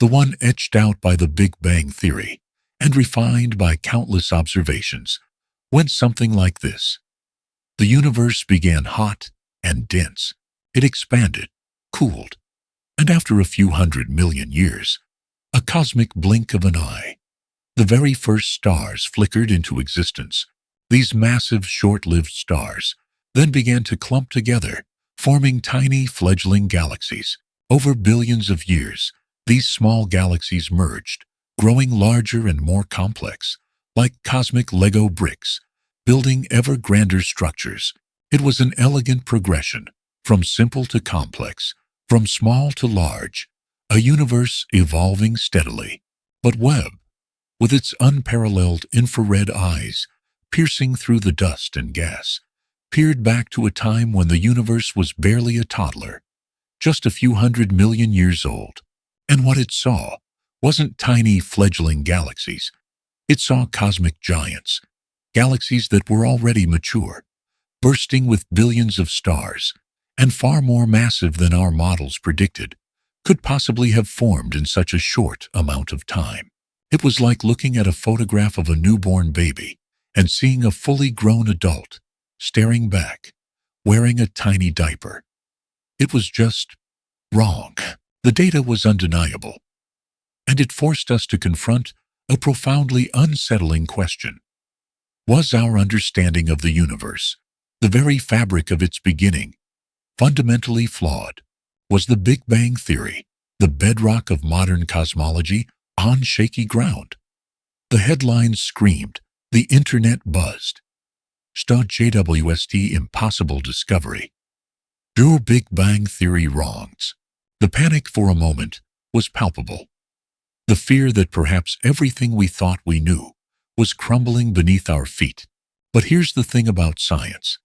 the one etched out by the Big Bang Theory and refined by countless observations, went something like this. The universe began hot and dense. It expanded, cooled, and after a few 100 million years, a cosmic blink of an eye, the very first stars flickered into existence. These massive, short-lived stars then began to clump together, forming tiny, fledgling galaxies. Over billions of years, these small galaxies merged, growing larger and more complex, like cosmic Lego bricks, building ever grander structures. It was an elegant progression, from simple to complex, from small to large, a universe evolving steadily. But Webb, with its unparalleled infrared eyes piercing through the dust and gas, peered back to a time when the universe was barely a toddler, just a few 100 million years old. And what it saw wasn't tiny fledgling galaxies. It saw cosmic giants, galaxies that were already mature, bursting with billions of stars, and far more massive than our models predicted, could possibly have formed in such a short amount of time. It was like looking at a photograph of a newborn baby and seeing a fully grown adult staring back, wearing a tiny diaper. It was just wrong. The data was undeniable, and it forced us to confront a profoundly unsettling question. Was our understanding of the universe, the very fabric of its beginning, fundamentally flawed? Was the Big Bang Theory, the bedrock of modern cosmology, on shaky ground? The headlines screamed, the internet buzzed. JWST impossible discovery. Your Big Bang Theory wrongs. The panic for a moment was palpable. The fear that perhaps everything we thought we knew was crumbling beneath our feet. But here's the thing about science,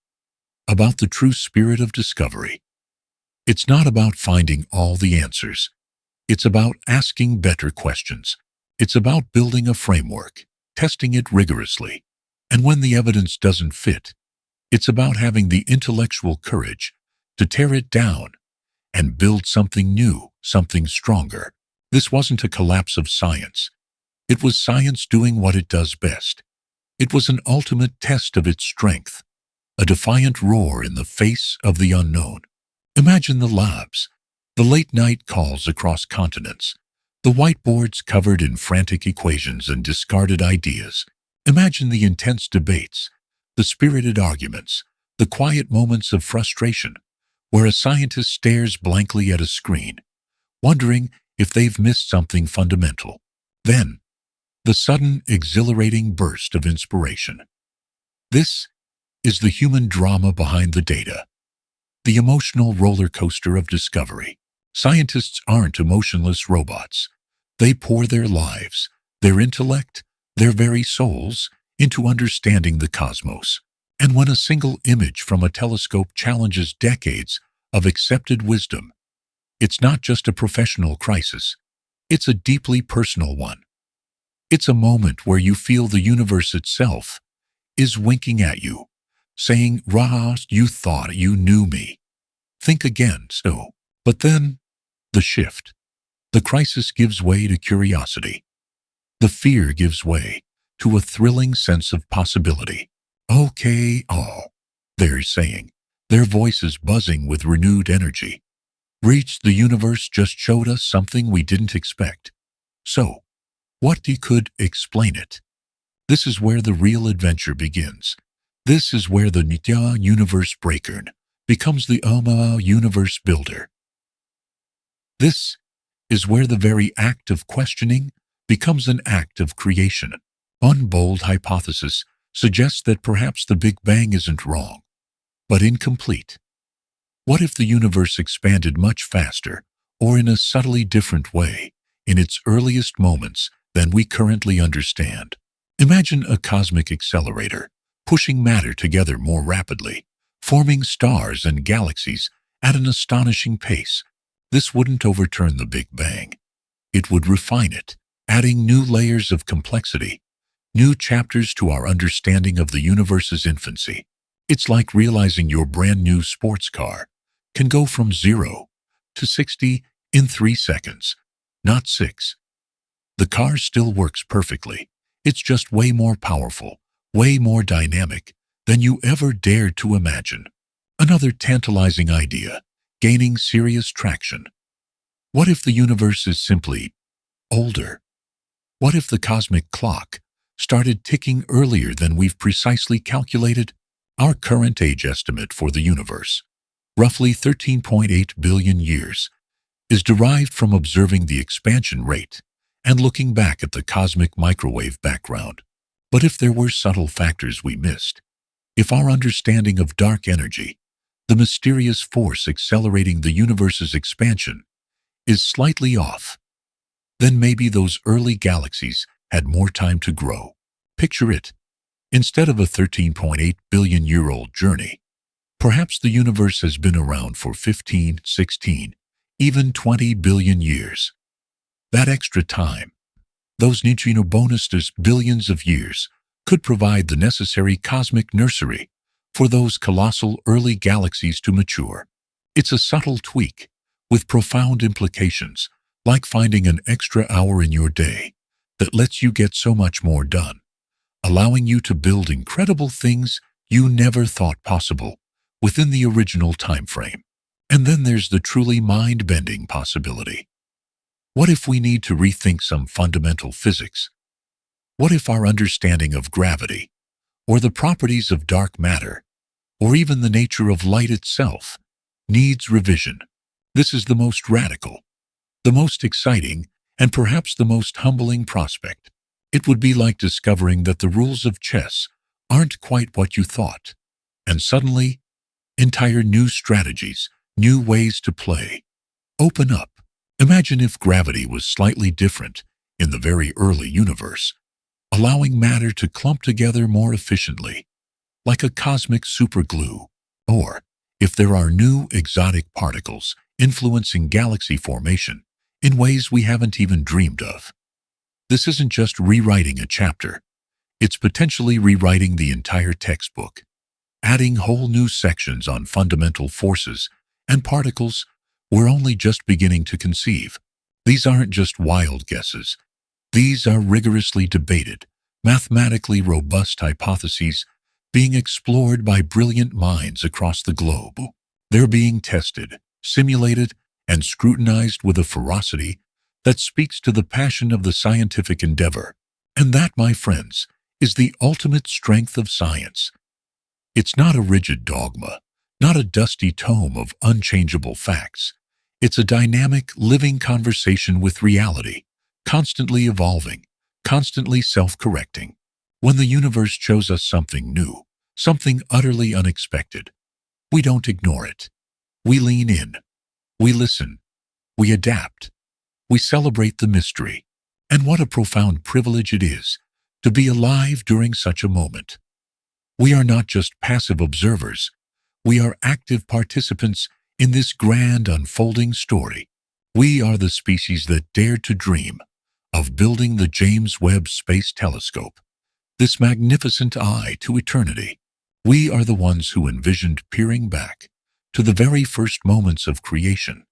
about the true spirit of discovery. It's not about finding all the answers. It's about asking better questions. It's about building a framework, testing it rigorously. And when the evidence doesn't fit, it's about having the intellectual courage to tear it down and build something new, something stronger. This wasn't a collapse of science. It was science doing what it does best. It was an ultimate test of its strength, a defiant roar in the face of the unknown. Imagine the labs, the late-night calls across continents, the whiteboards covered in frantic equations and discarded ideas. Imagine the intense debates, the spirited arguments, the quiet moments of frustration, where a scientist stares blankly at a screen, wondering if they've missed something fundamental. Then, the sudden, exhilarating burst of inspiration. This is the human drama behind the data, the emotional roller coaster of discovery. Scientists aren't emotionless robots. They pour their lives, their intellect, their very souls into understanding the cosmos. And when a single image from a telescope challenges decades of accepted wisdom, it's not just a professional crisis. It's a deeply personal one. It's a moment where you feel the universe itself is winking at you, saying, "Rah, you thought you knew me. Think again." But then, the shift. The crisis gives way to curiosity. The fear gives way to a thrilling sense of possibility. Okay, they're saying, their voices buzzing with renewed energy. The universe just showed us something we didn't expect. So, what could explain it? This is where the real adventure begins. This is where the Nitya universe breaker becomes the universe builder. This is where the very act of questioning becomes an act of creation. One bold hypothesis suggests that perhaps the Big Bang isn't wrong, but incomplete. What if the universe expanded much faster, or in a subtly different way, in its earliest moments than we currently understand? Imagine a cosmic accelerator, pushing matter together more rapidly, forming stars and galaxies at an astonishing pace. This wouldn't overturn the Big Bang. It would refine it, adding new layers of complexity, new chapters to our understanding of the universe's infancy. It's like realizing your brand new sports car can go from 0 to 60 in 3 seconds, not 6. The car still works perfectly. It's just way more powerful, way more dynamic than you ever dared to imagine. Another tantalizing idea, gaining serious traction. What if the universe is simply older? What if the cosmic clock started ticking earlier than we've precisely calculated? Our current age estimate for the universe, roughly 13.8 billion years, is derived from observing the expansion rate and looking back at the cosmic microwave background. But if there were subtle factors we missed, if our understanding of dark energy, the mysterious force accelerating the universe's expansion, is slightly off, then maybe those early galaxies had more time to grow. Picture it. Instead of a 13.8 billion-year-old journey, perhaps the universe has been around for 15, 16, even 20 billion years. That extra time, those bonus billions of years, could provide the necessary cosmic nursery for those colossal early galaxies to mature. It's a subtle tweak with profound implications, like finding an extra hour in your day that lets you get so much more done, allowing you to build incredible things you never thought possible within the original time frame. And then there's the truly mind-bending possibility. What if we need to rethink some fundamental physics? What if our understanding of gravity, or the properties of dark matter, or even the nature of light itself, needs revision? This is the most radical, the most exciting, and perhaps the most humbling prospect. It would be like discovering that the rules of chess aren't quite what you thought, and suddenly, entire new strategies, new ways to play, open up. Imagine if gravity was slightly different in the very early universe, allowing matter to clump together more efficiently, like a cosmic superglue. Or if there are new exotic particles influencing galaxy formation in ways we haven't even dreamed of. This isn't just rewriting a chapter. It's potentially rewriting the entire textbook, adding whole new sections on fundamental forces and particles we're only just beginning to conceive. These aren't just wild guesses. These are rigorously debated, mathematically robust hypotheses being explored by brilliant minds across the globe. They're being tested, simulated, and scrutinized with a ferocity that speaks to the passion of the scientific endeavor. And that, my friends, is the ultimate strength of science. It's not a rigid dogma, not a dusty tome of unchangeable facts. It's a dynamic, living conversation with reality, constantly evolving, constantly self-correcting. When the universe shows us something new, something utterly unexpected, we don't ignore it. We lean in. We listen. We adapt. We celebrate the mystery. And what a profound privilege it is to be alive during such a moment. We are not just passive observers. We are active participants in this grand unfolding story. We are the species that dared to dream of building the James Webb Space Telescope, this magnificent eye to eternity. We are the ones who envisioned peering back to the very first moments of creation,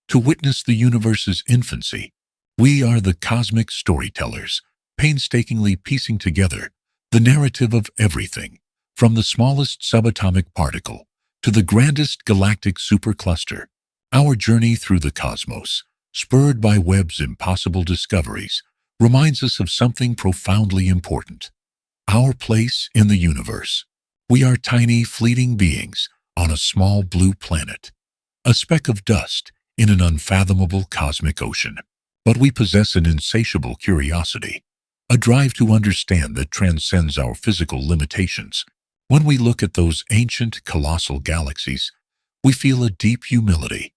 to witness the universe's infancy. We are the cosmic storytellers, painstakingly piecing together the narrative of everything, from the smallest subatomic particle to the grandest galactic supercluster. Our journey through the cosmos, spurred by Webb's impossible discoveries, reminds us of something profoundly important: our place in the universe. We are tiny, fleeting beings on a small blue planet, a speck of dust in an unfathomable cosmic ocean. But we possess an insatiable curiosity, a drive to understand that transcends our physical limitations. When we look at those ancient, colossal galaxies, we feel a deep humility.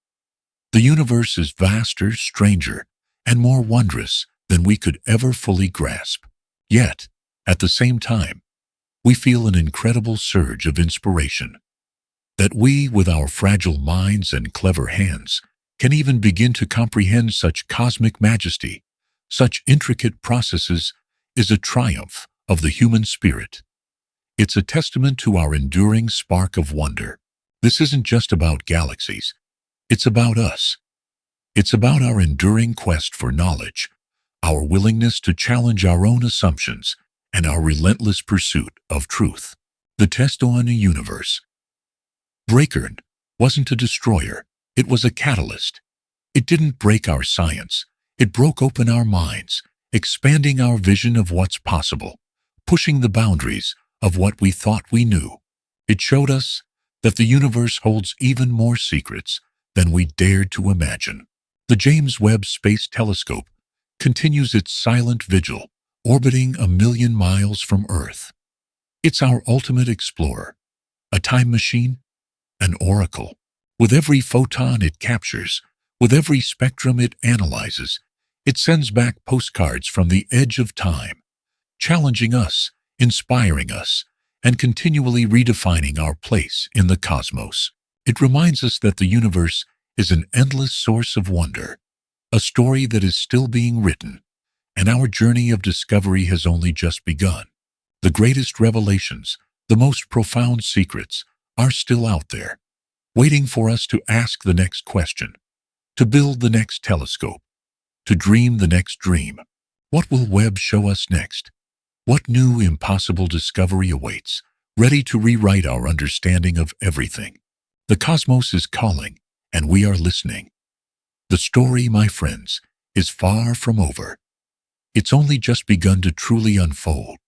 The universe is vaster, stranger, and more wondrous than we could ever fully grasp. Yet, at the same time, we feel an incredible surge of inspiration. That we, with our fragile minds and clever hands, can even begin to comprehend such cosmic majesty, such intricate processes, is a triumph of the human spirit. It's a testament to our enduring spark of wonder. This isn't just about galaxies. It's about us. It's about our enduring quest for knowledge, our willingness to challenge our own assumptions, and our relentless pursuit of truth. The test on a universe. Breaker wasn't a destroyer. It was a catalyst. It didn't break our science. It broke open our minds, expanding our vision of what's possible, pushing the boundaries of what we thought we knew. It showed us that the universe holds even more secrets than we dared to imagine. The James Webb Space Telescope continues its silent vigil, orbiting 1,000,000 miles from Earth. It's our ultimate explorer, a time machine, an oracle. With every photon it captures, with every spectrum it analyzes, It sends back postcards from the edge of time, challenging us, inspiring us, and continually redefining our place in the cosmos. It reminds us that the universe is an endless source of wonder, a story that is still being written, and our journey of discovery has only just begun. The greatest revelations, the most profound secrets, are still out there, waiting for us to ask the next question, to build the next telescope, to dream the next dream. What will Webb show us next? What new impossible discovery awaits, ready to rewrite our understanding of everything? The cosmos is calling, and we are listening. The story, my friends, is far from over. It's only just begun to truly unfold.